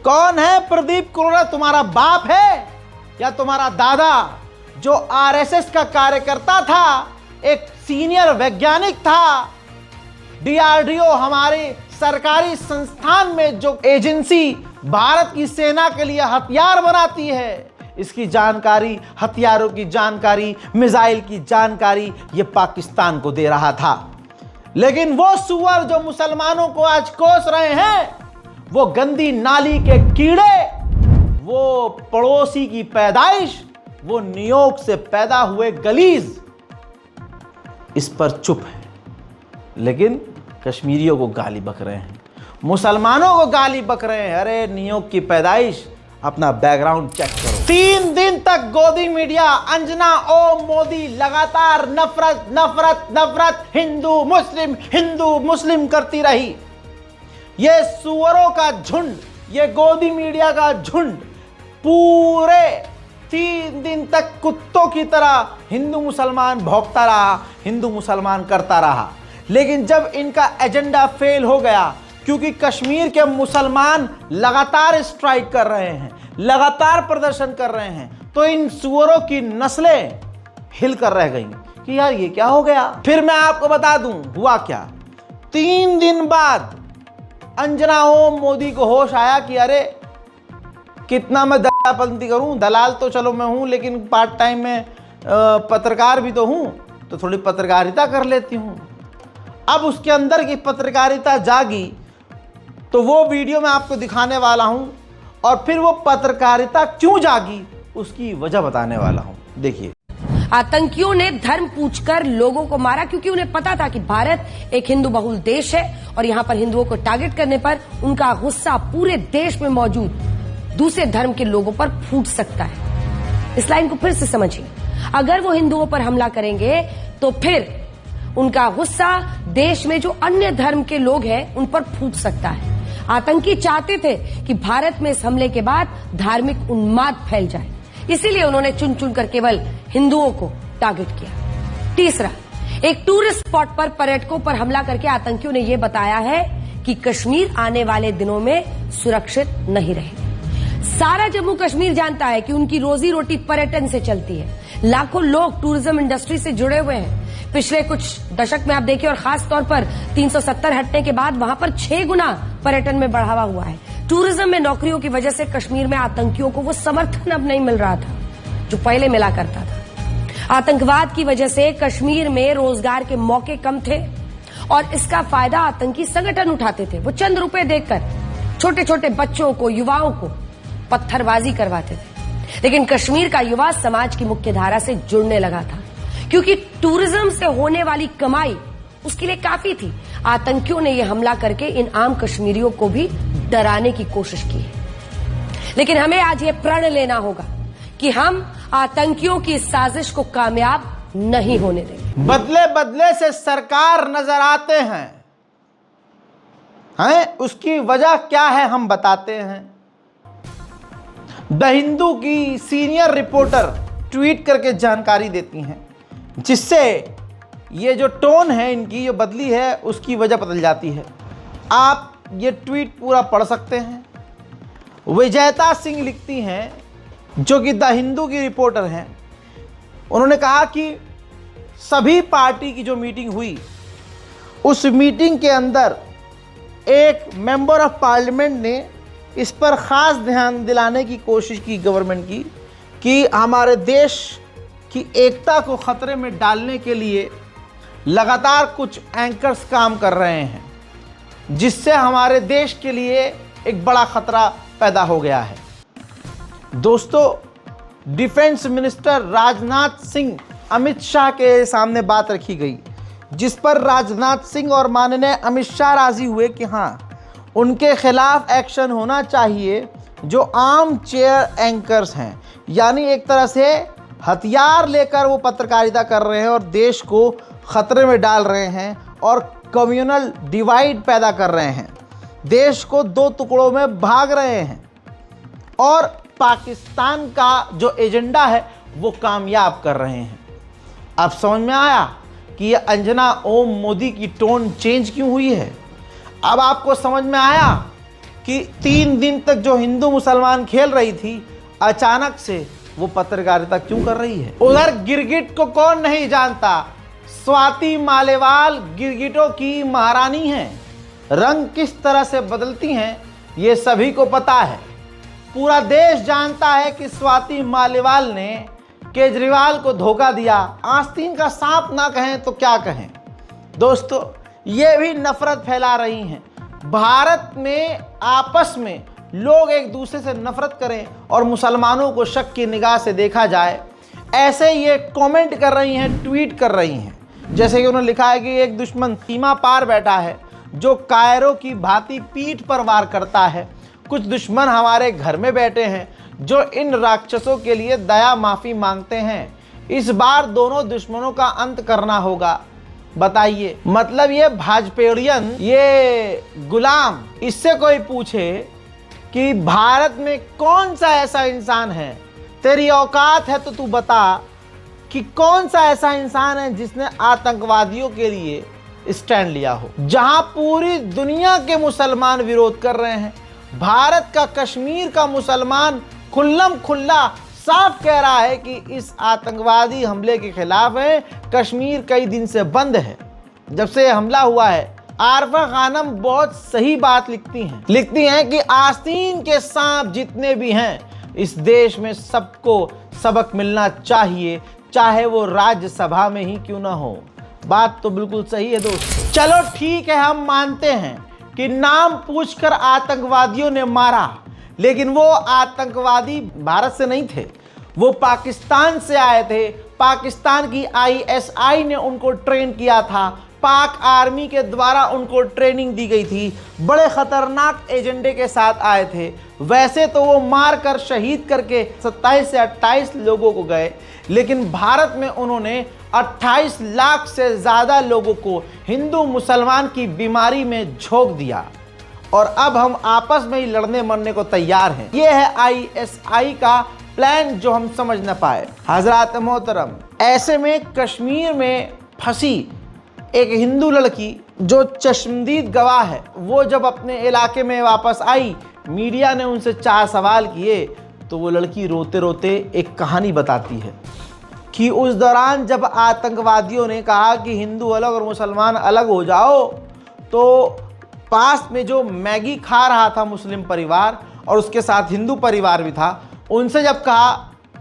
A: कौन है प्रदीप कुरुलकर? तुम्हारा बाप है या तुम्हारा दादा, जो आरएसएस का कार्यकर्ता था, एक सीनियर वैज्ञानिक था। डीआरडीओ हमारे सरकारी संस्थान में जो एजेंसी भारत की सेना के लिए हथियार बनाती है, इसकी जानकारी, हथियारों की जानकारी, मिसाइल की जानकारी ये पाकिस्तान को दे रहा था। लेकिन वो सुअर जो मुसलमानों को आज कोस रहे हैं, वो गंदी नाली के कीड़े, वो पड़ोसी की पैदाइश, वो न्यूयॉर्क से पैदा हुए गलीज, इस पर चुप है। लेकिन कश्मीरियों को गाली बक रहे हैं, मुसलमानों को गाली बक रहे हैं। अरे न्यूयॉर्क की पैदाइश, अपना बैकग्राउंड चेक करो। 3 दिन तक गोदी मीडिया अंजना ओम मोदी लगातार नफरत नफरत नफरत, हिंदू मुस्लिम करती रही। ये सुअरों का झुंड, ये गोदी मीडिया का झुंड पूरे 3 दिन तक कुत्तों की तरह हिंदू मुसलमान भौंकता रहा, हिंदू मुसलमान करता रहा। लेकिन जब इनका एजेंडा फेल हो गया, क्योंकि कश्मीर के मुसलमान लगातार स्ट्राइक कर रहे हैं, लगातार प्रदर्शन कर रहे हैं, तो इन सुअरों की नस्लें हिल कर रह गईं कि यार ये क्या हो गया। फिर मैं आपको बता दूं हुआ क्या। 3 दिन बाद अंजना ओम मोदी को होश आया कि अरे कितना मैं दलालपंती करूं, दलाल तो चलो मैं हूं, लेकिन पार्ट टाइम में पत्रकार भी तो हूं, तो थोड़ी पत्रकारिता कर लेती हूं। अब उसके अंदर की पत्रकारिता जागी, तो वो वीडियो मैं आपको दिखाने वाला हूं, और फिर वो पत्रकारिता क्यों जागी उसकी वजह बताने वाला हूं। देखिए,
F: आतंकियों ने धर्म पूछकर लोगों को मारा, क्योंकि उन्हें पता था कि भारत एक हिंदू बहुल देश है और यहां पर हिंदुओं को टारगेट करने पर उनका गुस्सा पूरे देश में मौजूद दूसरे धर्म के लोगों पर फूट सकता है। इस लाइन को फिर से समझिए, अगर वो हिंदुओं पर हमला करेंगे तो फिर उनका गुस्सा देश में जो अन्य धर्म के लोग हैं उन पर फूट सकता है। आतंकी चाहते थे कि भारत में इस हमले के बाद धार्मिक उन्माद फैल जाए, इसीलिए उन्होंने चुन चुन कर केवल हिंदुओं को टारगेट किया। तीसरा, एक टूरिस्ट स्पॉट पर पर्यटकों पर हमला करके आतंकियों ने यह बताया है कि कश्मीर आने वाले दिनों में सुरक्षित नहीं रहेगा। सारा जम्मू कश्मीर जानता है कि उनकी रोजी रोटी पर्यटन से चलती है। लाखों लोग टूरिज्म इंडस्ट्री से जुड़े हुए हैं। पिछले कुछ दशक में आप देखिए, और खास तौर पर 370 हटने के बाद वहां पर 6 गुना पर्यटन में बढ़ावा हुआ है। टूरिज्म में नौकरियों की वजह से कश्मीर में आतंकियों को वो समर्थन अब नहीं मिल रहा था जो पहले मिला करता था। आतंकवाद की वजह से कश्मीर में रोजगार के मौके कम थे और इसका फायदा आतंकी संगठन उठाते थे। वो चंद रुपए देकर छोटे छोटे बच्चों को, युवाओं को पत्थरबाजी करवाते थे। लेकिन कश्मीर का युवा समाज की मुख्य धारा से जुड़ने लगा था, क्योंकि टूरिज्म से होने वाली कमाई उसके लिए काफी थी। आतंकियों ने यह हमला करके इन आम कश्मीरियों को भी डराने की कोशिश की है। लेकिन हमें आज यह प्रण लेना होगा कि हम आतंकियों की इस साजिश को कामयाब नहीं होने देंगे।
A: बदले बदले से सरकार नजर आते हैं, उसकी वजह क्या है हम बताते हैं। द हिंदू की सीनियर रिपोर्टर ट्वीट करके जानकारी देती हैं, जिससे ये जो टोन है इनकी जो बदली है उसकी वजह बदल जाती है। आप ये ट्वीट पूरा पढ़ सकते हैं। विजेता सिंह लिखती हैं, जो कि द हिंदू की रिपोर्टर हैं। उन्होंने कहा कि सभी पार्टी की जो मीटिंग हुई, उस मीटिंग के अंदर एक मेंबर ऑफ पार्लियामेंट ने इस पर ख़ास ध्यान दिलाने की कोशिश की गवर्नमेंट की कि हमारे देश की एकता को ख़तरे में डालने के लिए लगातार कुछ एंकर्स काम कर रहे हैं, जिससे हमारे देश के लिए एक बड़ा ख़तरा पैदा हो गया है। दोस्तों, डिफेंस मिनिस्टर राजनाथ सिंह अमित शाह के सामने बात रखी गई, जिस पर राजनाथ सिंह और माननीय अमित शाह राजी हुए कि हाँ, उनके खिलाफ एक्शन होना चाहिए जो आर्म चेयर एंकर्स हैं, यानी एक तरह से हथियार लेकर वो पत्रकारिता कर रहे हैं और देश को ख़तरे में डाल रहे हैं और कम्युनल डिवाइड पैदा कर रहे हैं, देश को दो टुकड़ों में भाग रहे हैं और पाकिस्तान का जो एजेंडा है वो कामयाब कर रहे हैं। अब समझ में आया कि ये अंजना ओम मोदी की टोन चेंज क्यों हुई है। अब आपको समझ में आया कि 3 दिन तक जो हिंदू मुसलमान खेल रही थी, अचानक से वो पत्रकारिता क्यों कर रही है। उधर गिरगिट को कौन नहीं जानता, स्वाति मालेवाल गिरगिटों की महारानी हैं। रंग किस तरह से बदलती हैं ये सभी को पता है। पूरा देश जानता है कि स्वाति मालेवाल ने केजरीवाल को धोखा दिया। आस्तीन का सांप ना कहें तो क्या कहें। दोस्तों, ये भी नफरत फैला रही हैं। भारत में आपस में लोग एक दूसरे से नफरत करें और मुसलमानों को शक की निगाह से देखा जाए, ऐसे ये कमेंट कर रही हैं, ट्वीट कर रही हैं। जैसे कि उन्होंने लिखा है कि एक दुश्मन सीमा पार बैठा है जो कायरों की भांति पीठ पर वार करता है। कुछ दुश्मन हमारे घर में बैठे हैं जो इन राक्षसों के लिए दया माफ़ी मांगते हैं। इस बार दोनों दुश्मनों का अंत करना होगा। बताइए, मतलब ये भाजपेड़ियन, ये गुलाम, इससे कोई पूछे कि भारत में कौन सा ऐसा इंसान है, तेरी औकात है तो तू बता कि कौन सा ऐसा इंसान है जिसने आतंकवादियों के लिए स्टैंड लिया हो। जहां पूरी दुनिया के मुसलमान विरोध कर रहे हैं, भारत का कश्मीर का मुसलमान खुल्लम खुल्ला साफ कह रहा है कि इस आतंकवादी हमले के खिलाफ है। कश्मीर कई दिन से बंद है जब से हमला हुआ है। आरफा खानम बहुत सही बात लिखती हैं कि आस्तीन के सांप जितने भी हैं इस देश में सबको सबक मिलना चाहिए, चाहे वो राज्यसभा में ही क्यों ना हो। बात तो बिल्कुल सही है दोस्तों। चलो ठीक है, हम मानते हैं कि नाम पूछकर आतंकवादियों ने मारा, लेकिन वो आतंकवादी भारत से नहीं थे, वो पाकिस्तान से आए थे। पाकिस्तान की ISI ने उनको ट्रेन किया था, पाक आर्मी के द्वारा उनको ट्रेनिंग दी गई थी, बड़े खतरनाक एजेंडे के साथ आए थे। वैसे तो वो मार कर शहीद करके 27 से 28 लोगों को गए, लेकिन भारत में उन्होंने 28 लाख से ज़्यादा लोगों को हिंदू मुसलमान की बीमारी में झोंक दिया और अब हम आपस में ही लड़ने मरने को तैयार हैं। ये है ISI का प्लान जो हम समझ न पाए। हजरात मोहतरम, ऐसे में कश्मीर में फंसी एक हिंदू लड़की जो चश्मदीद गवाह है, वो जब अपने इलाके में वापस आई, मीडिया ने उनसे 4 सवाल किए तो वो लड़की रोते रोते एक कहानी बताती है कि उस दौरान जब आतंकवादियों ने कहा कि हिंदू अलग और मुसलमान अलग हो जाओ, तो पास में जो मैगी खा रहा था मुस्लिम परिवार और उसके साथ हिंदू परिवार भी था, उनसे जब कहा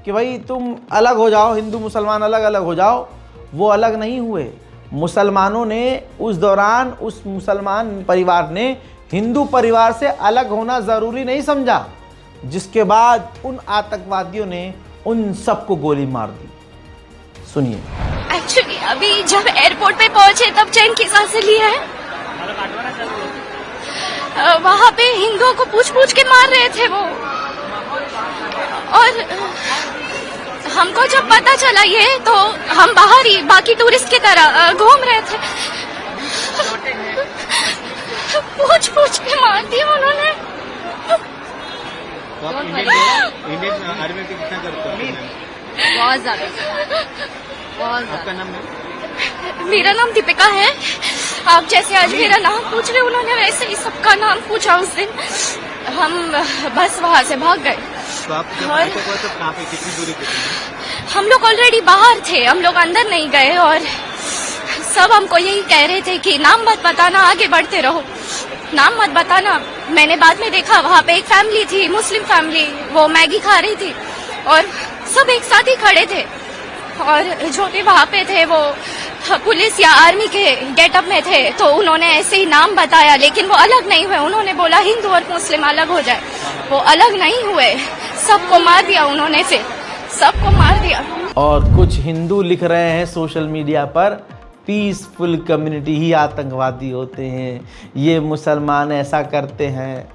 A: कि भाई तुम अलग हो जाओ, हिंदू मुसलमान अलग अलग हो जाओ, वो अलग नहीं हुए। मुसलमानों ने उस दौरान, उस मुसलमान परिवार ने हिंदू परिवार से अलग होना ज़रूरी नहीं समझा, जिसके बाद उन आतंकवादियों ने उन सबको गोली मार दी। सुनिए।
G: एक्चुअली अभी जब एयरपोर्ट पे पहुंचे तब चैन की सांसें ली है। वहां पे हिंदुओं को पूछ के मार रहे थे वो, और हमको जब पता चला ये तो हम बाहर ही बाकी टूरिस्ट की तरह घूम रहे थे। पूछ के मार दिया उन्होंने।
D: तो आप इंडियन आर्मी में कितना करते हो?
G: बहुत ज्यादा।
D: आपका नाम है?
G: मेरा नाम दीपिका है आप जैसे आज मेरा नाम पूछ रहे, उन्होंने वैसे ही सबका नाम पूछा उस दिन। हम बस वहाँ से भाग गए।
D: तो आप जब
G: और
D: अटैक हुआ तो कहाँ पे, कितनी दूरी पे थे?
G: हम लोग ऑलरेडी बाहर थे, हम लोग अंदर नहीं गए और सब हमको यही कह रहे थे कि नाम मत बताना, आगे बढ़ते रहो, नाम मत बताना। मैंने बाद में देखा वहाँ पे एक फैमिली थी, मुस्लिम फैमिली, वो मैगी खा रही थी और सब एक साथ ही खड़े थे और जो भी वहाँ पे थे वो पुलिस या आर्मी के गेटअप में थे, तो उन्होंने ऐसे ही नाम बताया, लेकिन वो अलग नहीं हुए। उन्होंने बोला हिंदू और मुस्लिम अलग हो जाए, वो अलग नहीं हुए, सबको मार दिया उन्होंने, फिर सबको मार दिया।
A: और कुछ हिंदू लिख रहे हैं सोशल मीडिया पर, पीसफुल कम्युनिटी ही आतंकवादी होते हैं, ये मुसलमान ऐसा करते हैं।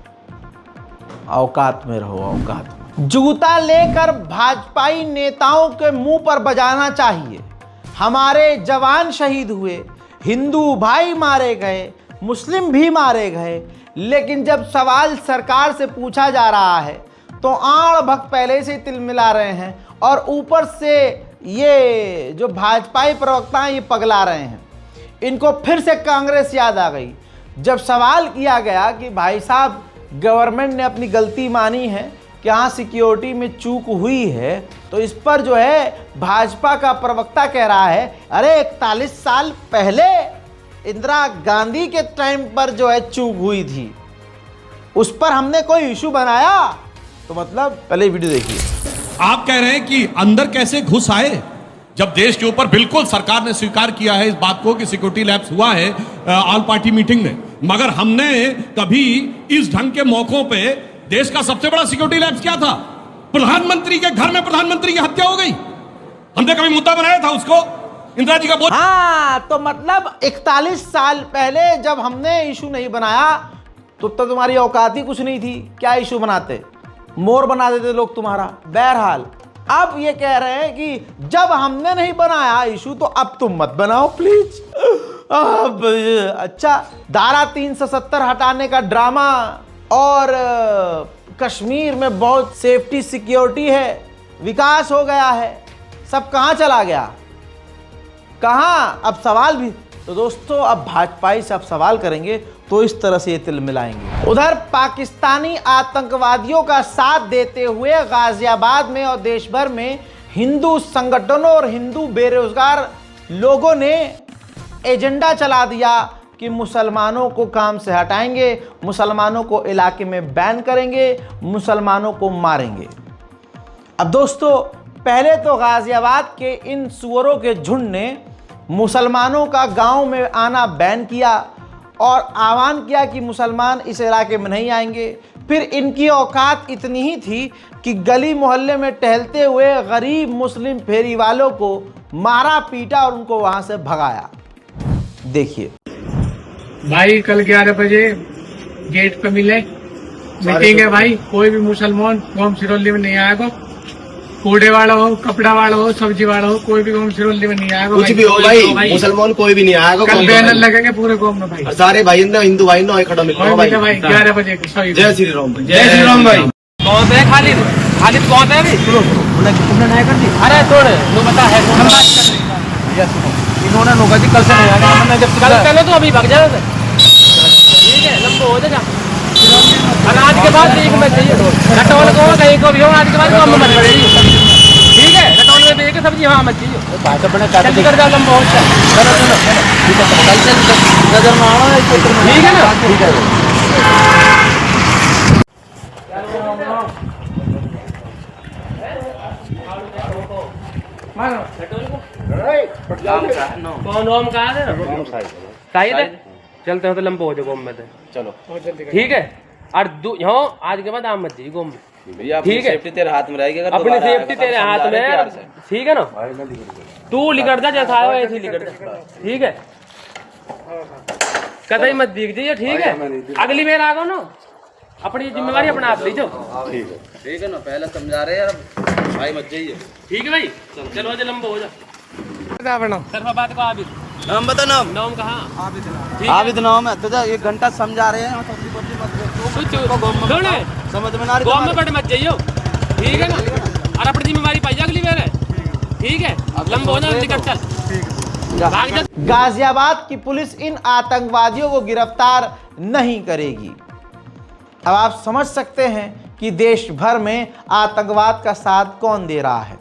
A: औकात में रहो, औकात में। जूता लेकर भाजपाई नेताओं के मुंह पर बजाना चाहिए। हमारे जवान शहीद हुए, हिंदू भाई मारे गए, मुस्लिम भी मारे गए, लेकिन जब सवाल सरकार से पूछा जा रहा है तो आड़ भक्त पहले से तिलमिला रहे हैं और ऊपर से ये जो भाजपाई प्रवक्ता हैं ये पगला रहे हैं। इनको फिर से कांग्रेस याद आ गई। जब सवाल किया गया कि भाई साहब गवर्नमेंट ने अपनी गलती मानी है कि हाँ सिक्योरिटी में चूक हुई है, तो इस पर जो है भाजपा का प्रवक्ता कह रहा है अरे 41 साल पहले इंदिरा गांधी के टाइम पर जो है चूक हुई थी, उस पर हमने कोई इशू बनाया। तो मतलब पहले वीडियो देखिए।
H: आप कह रहे हैं कि अंदर कैसे घुस आए, जब देश के ऊपर बिल्कुल सरकार ने स्वीकार किया है इस बात को कि सिक्योरिटी लैप्स हुआ है ऑल पार्टी मीटिंग में, मगर हमने कभी इस ढंग के मौकों पे देश का सबसे बड़ा सिक्योरिटी लैप्स क्या था? प्रधानमंत्री के घर में प्रधानमंत्री की हत्या हो गई, हमने कभी मुद्दा बनाया था उसको? इंदिरा जी का बोल।
A: हाँ, तो मतलब 41 साल पहले जब हमने इशू नहीं बनाया तो तुम्हारी औकात ही कुछ नहीं थी, क्या इशू बनाते, मोर बना देते लोग तुम्हारा। बहरहाल अब ये कह रहे हैं कि जब हमने नहीं बनाया इशू तो अब तुम मत बनाओ प्लीज। अब अच्छा, धारा 370 हटाने का ड्रामा और कश्मीर में बहुत सेफ्टी सिक्योरिटी है, विकास हो गया है, सब कहाँ चला गया, कहाँ? अब सवाल भी तो दोस्तों अब भाजपाई से आप सवाल करेंगे तो इस तरह से ये तिल मिलाएंगे। उधर पाकिस्तानी आतंकवादियों का साथ देते हुए गाजियाबाद में और देश भर में हिंदू संगठनों और हिंदू बेरोजगार लोगों ने एजेंडा चला दिया कि मुसलमानों को काम से हटाएंगे, मुसलमानों को इलाके में बैन करेंगे, मुसलमानों को मारेंगे। अब दोस्तों पहले तो गाजियाबाद के इन सुअरों के झुंड ने मुसलमानों का गांव में आना बैन किया और आह्वान किया कि मुसलमान इस इलाके में नहीं आएंगे। फिर इनकी औकात इतनी ही थी कि गली मोहल्ले में टहलते हुए गरीब मुस्लिम फेरी वालों को मारा पीटा और उनको वहां से भगाया। देखिए
I: भाई, कल 11 बजे गेट पे मिले, मीटिंग है भाई। कोई भी मुसलमान गांव सिरौली में नहीं आएगा, कूड़े वाला हो, कपड़ा वाला हो, सब्जी वाला हो, कोई भी गांव सिरौली में नहीं आएगा।
D: कुछ भी हो भाई, मुसलमान कोई भी नहीं आएगा।
I: कल बैनर लगेंगे पूरे गांव में भाई,
D: सारे भाई हिंदू भाई ना खड़ा मिलना भाई
I: 11 बजे।
D: जय श्री राम भाई,
I: जय श्री राम भाई।
B: कौन है खालिद? खालिद कौन है अभी?
A: तुमने नहीं कर दी?
B: अरे थोड़े वो बता है, हम बात कर रहे हैं।
A: इन्होंने नोका जी कल से नहीं आएगा, हमने जब
B: कल चलो तो अभी भाग जाओ, ठीक है, लंबो हो जाएगा। और आज के बाद एक मत चाहिए, रटौल को कहीं को भी हो, आज के बाद कम मत चाहिए, ठीक है? रटौल में देख के सब्जी वहाँ मत चाहिए, जल्दी कर जाओ, लंबो हो जाए। चलो चलो चलो, ठीक है, कल से नजर में आओ, ठीक है ना? ठीक है। कौन ओम कहा है? शाहिद है। चलते हो तो लंबो हो जाओ गोम में, चलो ठीक है। और यहाँ आज के बाद आप मत जाइए गोम में, ठीक है? सेफ्टी तेरे हाथ में रहेगी, अपनी सेफ्टी तेरे हाथ में, ठीक है ना? तू लिकड़ जा, जैसा आया वैसे ही लिकड़ जा, ठीक है? कतई मत दिख जाइए, ठीक है? अगली बार आ गो ना, अपनी जिम्मेवारी अपना आप लीजिए, ठीक है ना? पहले समझा रहे यार भाई, मत जाइए, ठीक है भाई? चलो लंबो हो जा। बात को आबिद
J: नाम बता,
B: नाम कहाँ?
J: आबिद नाम है तुझा, 1 घंटा समझा रहे हैं, समझ में ना
B: गाँव में बट मत जाइयो, ठीक है ना? और अपनी जिम्मेवारी पाई अगली बार है, ठीक है? लंबो हो जा, निकल चल।
A: गाजियाबाद की पुलिस इन आतंकवादियों को गिरफ्तार नहीं करेगी। अब आप समझ सकते हैं कि देश भर में आतंकवाद का साथ कौन दे रहा है।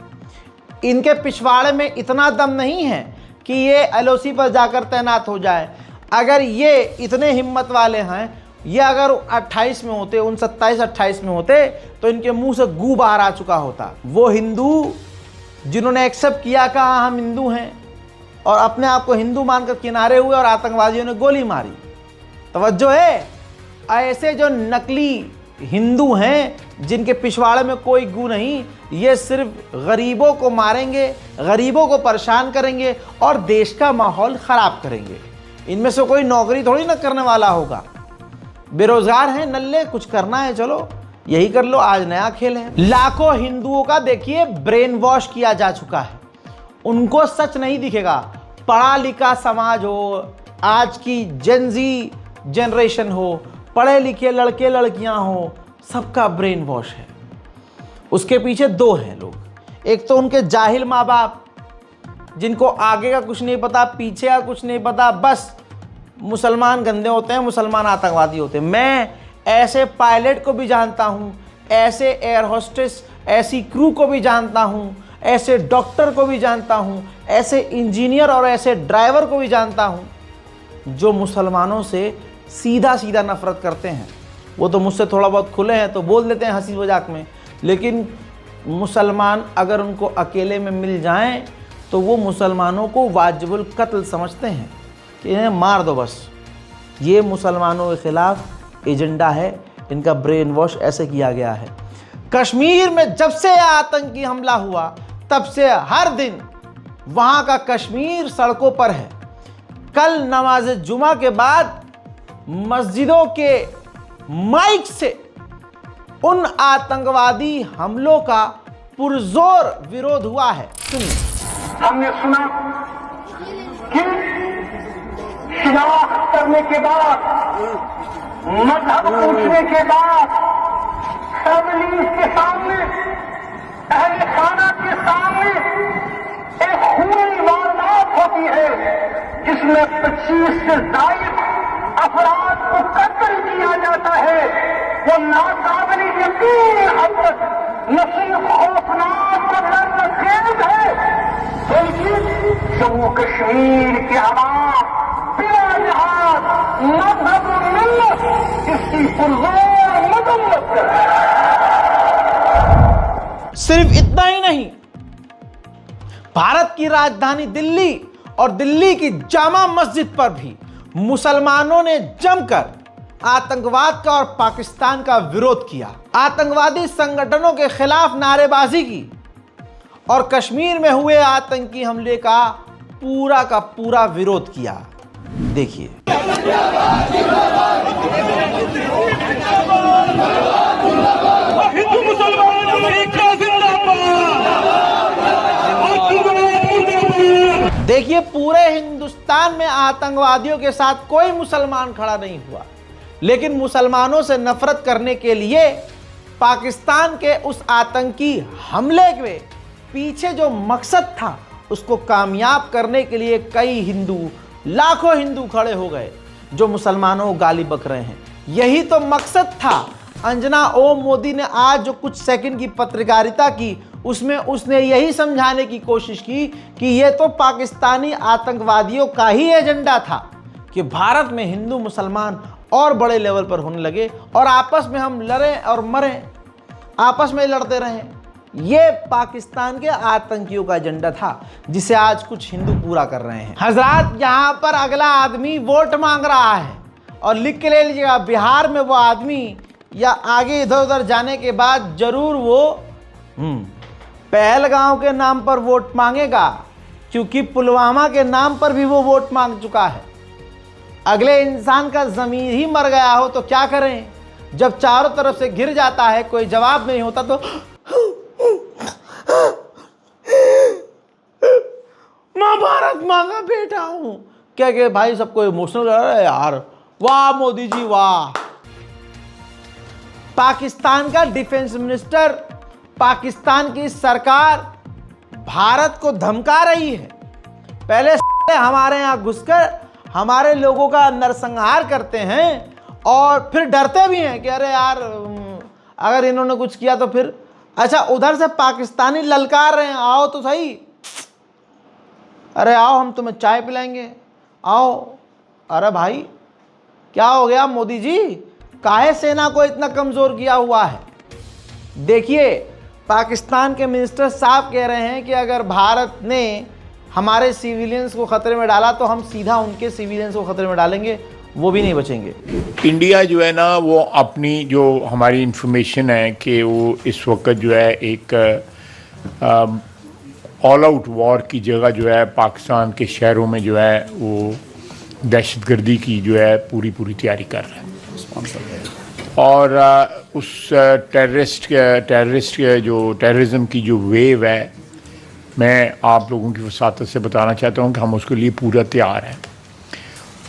A: इनके पिछवाड़े में इतना दम नहीं है कि ये एलओसी पर जाकर तैनात हो जाए। अगर ये इतने हिम्मत वाले हैं, ये अगर 28 में होते, 27-28 में होते, तो इनके मुंह से गू बाहर आ चुका होता। वो हिंदू जिन्होंने एक्सेप्ट किया कहा हम हिंदू हैं और अपने आप को हिंदू मानकर किनारे हुए और आतंकवादियों ने गोली मारी। तवज्जो है, ऐसे जो नकली हिंदू हैं जिनके पिछवाड़े में कोई गू नहीं, ये सिर्फ गरीबों को मारेंगे, गरीबों को परेशान करेंगे और देश का माहौल खराब करेंगे। इनमें से कोई नौकरी थोड़ी ना करने वाला होगा। बेरोजगार हैं नल्ले, कुछ करना है चलो यही कर लो, आज नया खेल है। लाखों हिंदुओं का देखिए ब्रेन वॉश किया जा चुका है। उनको सच नहीं दिखेगा। पढ़ा लिखा समाज हो, आज की जेनजी जनरेशन हो, पढ़े लिखे लड़के लड़कियां हो, सबका ब्रेन वॉश है। उसके पीछे दो हैं लोग, एक तो उनके जाहिल माँ बाप जिनको आगे का कुछ नहीं पता, पीछे का कुछ नहीं पता, बस मुसलमान गंदे होते हैं, मुसलमान आतंकवादी होते हैं। मैं ऐसे पायलट को भी जानता हूँ, ऐसे एयर होस्टेस, ऐसी क्रू को भी जानता हूँ, ऐसे डॉक्टर को भी जानता हूँ, ऐसे इंजीनियर और ऐसे ड्राइवर को भी जानता हूँ जो मुसलमानों से सीधा सीधा नफरत करते हैं। वो तो मुझसे थोड़ा बहुत खुले हैं तो बोल देते हैं हंसी मजाक में, लेकिन मुसलमान अगर उनको अकेले में मिल जाएं तो वो मुसलमानों को वाजिबुल कत्ल समझते हैं कि इन्हें मार दो बस। ये मुसलमानों के खिलाफ एजेंडा है, इनका ब्रेन वॉश ऐसे किया गया है। कश्मीर में जब से आतंकी हमला हुआ तब से हर दिन वहाँ का कश्मीर सड़कों पर है। कल नमाज जुमा के बाद मस्जिदों के माइक से उन आतंकवादी हमलों का पुरजोर विरोध हुआ है। सुनिए।
K: हमने सुना कि शिनाख्त करने के बाद, मजहब पूछने के बाद, तबलीग के सामने, अहले खाना के सामने एक खूनी वारदात होती है जिसमें 25 से ज्यादा अफराद को कत्ल किया जाता है। वो नाकाबिल यकीन हद तक न सिर्फ खौफनाक और दर्दखेज है, बल्कि जम्मू कश्मीर के आवाम बिना लिहाज मजहब मिल्लत इसकी पुरजोर मजम्मत है।
A: सिर्फ इतना ही नहीं, भारत की राजधानी दिल्ली और दिल्ली की जामा मस्जिद पर भी मुसलमानों ने जमकर आतंकवाद का और पाकिस्तान का विरोध किया। आतंकवादी संगठनों के खिलाफ नारेबाजी की और कश्मीर में हुए आतंकी हमले का पूरा विरोध किया। देखिए। देखिए, पूरे हिंदुस्तान में आतंकवादियों के साथ कोई मुसलमान खड़ा नहीं हुआ, लेकिन मुसलमानों से नफरत करने के लिए पाकिस्तान के उस आतंकी हमले के पीछे जो मकसद था उसको कामयाब करने के लिए कई हिंदू, लाखों हिंदू खड़े हो गए जो मुसलमानों को गाली बक रहे हैं। यही तो मकसद था। अंजना ओम मोदी ने आज जो कुछ सेकंड की पत्रकारिता की उसमें उसने यही समझाने की कोशिश की कि यह तो पाकिस्तानी आतंकवादियों का ही एजेंडा था कि भारत में हिंदू मुसलमान और बड़े लेवल पर होने लगे और आपस में हम लड़ें और मरें, आपस में लड़ते रहें। ये पाकिस्तान के आतंकियों का एजेंडा था जिसे आज कुछ हिंदू पूरा कर रहे हैं। हजरात, यहाँ पर अगला आदमी वोट मांग रहा है और लिख के ले लीजिएगा, बिहार में वो आदमी या आगे इधर उधर जाने के बाद जरूर वो पहलगांव के नाम पर वोट मांगेगा, क्योंकि पुलवामा के नाम पर भी वो वोट मांग चुका है। अगले इंसान का ज़मीर ही मर गया हो तो क्या करें? जब चारों तरफ से घिर जाता है, कोई जवाब नहीं होता तो मैं भारत मांगा बैठा हूं क्या के भाई सबको इमोशनल कर रहा है यार। वाह मोदी जी वाह। पाकिस्तान का डिफेंस मिनिस्टर, पाकिस्तान की सरकार भारत को धमका रही है। पहले हमारे यहाँ घुसकर हमारे लोगों का नरसंहार करते हैं और फिर डरते भी हैं कि अरे यार अगर इन्होंने कुछ किया तो फिर। अच्छा, उधर से पाकिस्तानी ललकार रहे हैं, आओ तो सही, अरे आओ हम तुम्हें चाय पिलाएंगे, आओ। अरे भाई क्या हो गया मोदी जी, काहे सेना को इतना कमज़ोर किया हुआ है? देखिए, पाकिस्तान के मिनिस्टर साहब कह रहे हैं कि अगर भारत ने हमारे सिविलियंस को ख़तरे में डाला तो हम सीधा उनके सिविलियंस को ख़तरे में डालेंगे, वो भी नहीं बचेंगे।
L: इंडिया जो है ना, वो अपनी जो हमारी इंफॉर्मेशन है कि वो इस वक्त जो है एक ऑल आउट वॉर की जगह जो है पाकिस्तान के शहरों में जो है वो दहशतगर्दी की जो है पूरी तैयारी कर रहा है। और उस टेररिज्म की जो वेव है, मैं आप लोगों की वसातत से बताना चाहता हूँ कि हम उसके लिए पूरा तैयार हैं।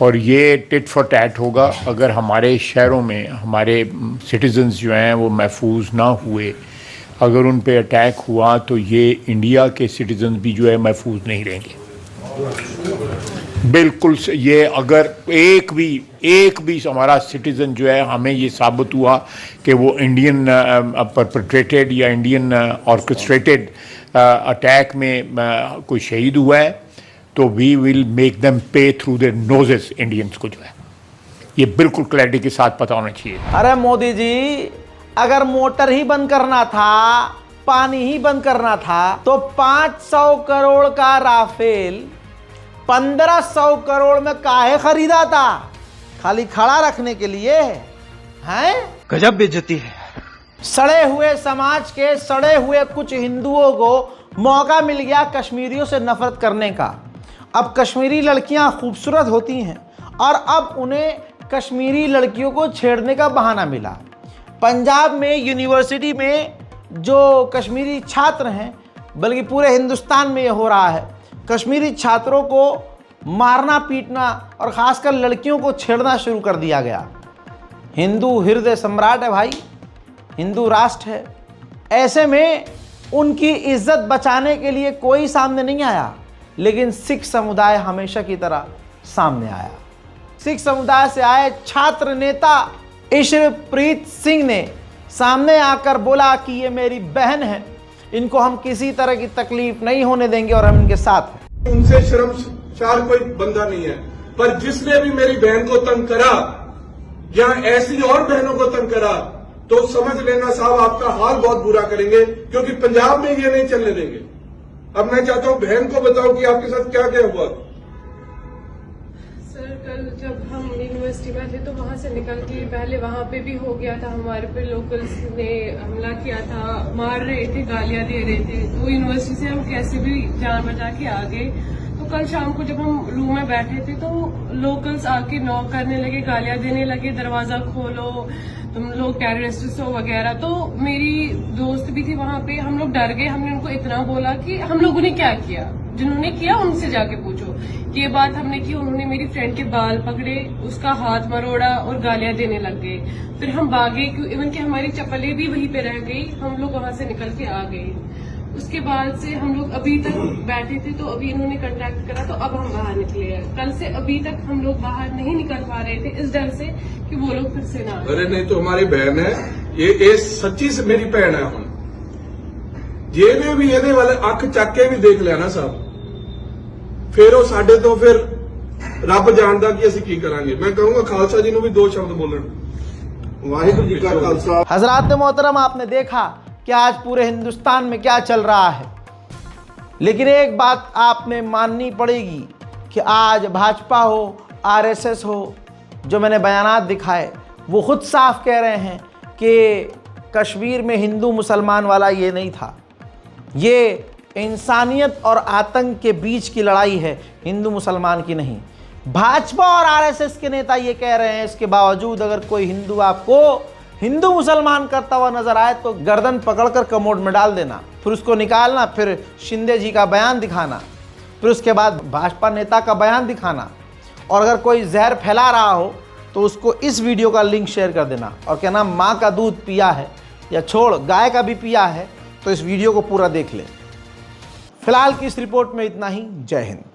L: और ये टिट फॉर टैट होगा अगर हमारे शहरों में हमारे सिटीजन्स जो हैं वो महफूज ना हुए, अगर उन पे अटैक हुआ तो ये इंडिया के सिटीजन्स भी जो है महफूज नहीं रहेंगे। बिल्कुल, ये अगर एक भी हमारा सिटीज़न जो है हमें ये साबित हुआ कि वो इंडियन परपेट्रेटेड या इंडियन ऑर्केस्ट्रेटेड अटैक में कोई शहीद हुआ है, तो वी विल मेक देम पे थ्रू देयर नोजेस। इंडियंस को जो है ये बिल्कुल क्लैरिटी के साथ पता होना चाहिए।
A: अरे मोदी जी, अगर मोटर ही बंद करना था, पानी ही बंद करना था, तो 500 करोड़ का राफेल 1500 करोड़ में काहे खरीदा था? खाली खड़ा रखने के लिए हैं?
J: गजब बेइज्जती है।
A: सड़े हुए समाज के सड़े हुए कुछ हिंदुओं को मौका मिल गया कश्मीरियों से नफरत करने का। अब कश्मीरी लड़कियां खूबसूरत होती हैं और अब उन्हें कश्मीरी लड़कियों को छेड़ने का बहाना मिला। पंजाब में यूनिवर्सिटी में जो कश्मीरी छात्र हैं, बल्कि पूरे हिंदुस्तान में ये हो रहा है, कश्मीरी छात्रों को मारना पीटना और ख़ासकर लड़कियों को छेड़ना शुरू कर दिया गया। हिंदू हृदय सम्राट है भाई, हिंदू राष्ट्र है, ऐसे में उनकी इज्जत बचाने के लिए कोई सामने नहीं आया। लेकिन सिख समुदाय हमेशा की तरह सामने आया। सिख समुदाय से आए छात्र नेता ईश्वरप्रीत सिंह ने सामने आकर बोला कि ये मेरी बहन है, इनको हम किसी तरह की तकलीफ नहीं होने देंगे और हम इनके साथ हैं।
K: उनसे शर्मसार कोई बंदा नहीं है, पर जिसने भी मेरी बहन को तंग करा या ऐसी और बहनों को तंग करा तो समझ लेना साहब आपका हाल बहुत बुरा करेंगे, क्योंकि पंजाब में ये नहीं चलने देंगे। अब मैं चाहता हूं बहन को बताओ कि आपके साथ क्या क्या हुआ।
M: सर, कल जब हम यूनिवर्सिटी में थे तो वहां से निकल के पहले वहां पे भी हो गया था, हमारे पे लोकल्स ने हमला किया था, मार रहे थे, गालियां दे रहे थे। तो यूनिवर्सिटी से हम कैसे भी जान बचा के आ गए। तो कल शाम को जब हम रूम में बैठे थे तो लोकल्स आके नॉक करने लगे, गालियां देने लगे, दरवाजा खोलो, तुम लोग टेररिस्ट हो वगैरह। तो मेरी दोस्त भी थी वहां पे, हम लोग डर गए। हमने उनको इतना बोला कि हम लोगों ने क्या किया, जिन्होंने किया उनसे जाके पूछो। ये बात हमने की, उन्होंने मेरी फ्रेंड के बाल पकड़े, उसका हाथ मरोड़ा और गालियां देने लग गए। फिर हम भागे, इवन कि हमारी चप्पलें भी वहीं पे रह गई, हम लोग वहां से निकल के आ गए। उसके बाद से हम लोग अभी तक बैठे थे, तो अभी इन्होंने कांटेक्ट करा तो अब हम बाहर निकले हैं। कल से अभी तक हम लोग बाहर नहीं निकल पा रहे थे इस डर से कि वो लोग फिर से ना।
K: अरे नहीं तो हमारी बहन है, ये सच्ची से मेरी भैन है। हम जेने भी ये वाले अख चक के भी देख लिया ना साहब, फिर वो साडे तो फिर रब जानदा कि ਅਸੀਂ ਕੀ ਕਰਾਂਗੇ। मैं कहूंगा खालसा जी ਨੂੰ भी दो शब्द बोलन। वाहिगुरू जी का खालसा।
A: हजरात मोहतरम, आपने देखा कि आज पूरे हिंदुस्तान में क्या चल रहा है, लेकिन एक बात आपने माननी पड़ेगी कि आज भाजपा हो, आरएसएस हो, जो मैंने बयानात दिखाए, वो खुद साफ कह रहे हैं कि कश्मीर में हिंदू मुसलमान वाला ये नहीं था, ये इंसानियत और आतंक के बीच की लड़ाई है, हिंदू मुसलमान की नहीं। भाजपा और आरएसएस के नेता ये कह रहे हैं, इसके बावजूद अगर कोई हिंदू आपको हिंदू मुसलमान करता हुआ नजर आए तो गर्दन पकड़कर कमोड में डाल देना, फिर उसको निकालना, फिर शिंदे जी का बयान दिखाना, फिर उसके बाद भाजपा नेता का बयान दिखाना, और अगर कोई जहर फैला रहा हो तो उसको इस वीडियो का लिंक शेयर कर देना और कहना माँ का दूध पिया है या छोड़ गाय का भी पिया है, तो इस वीडियो को पूरा देख ले। फिलहाल की इस रिपोर्ट में इतना ही। जय हिंद।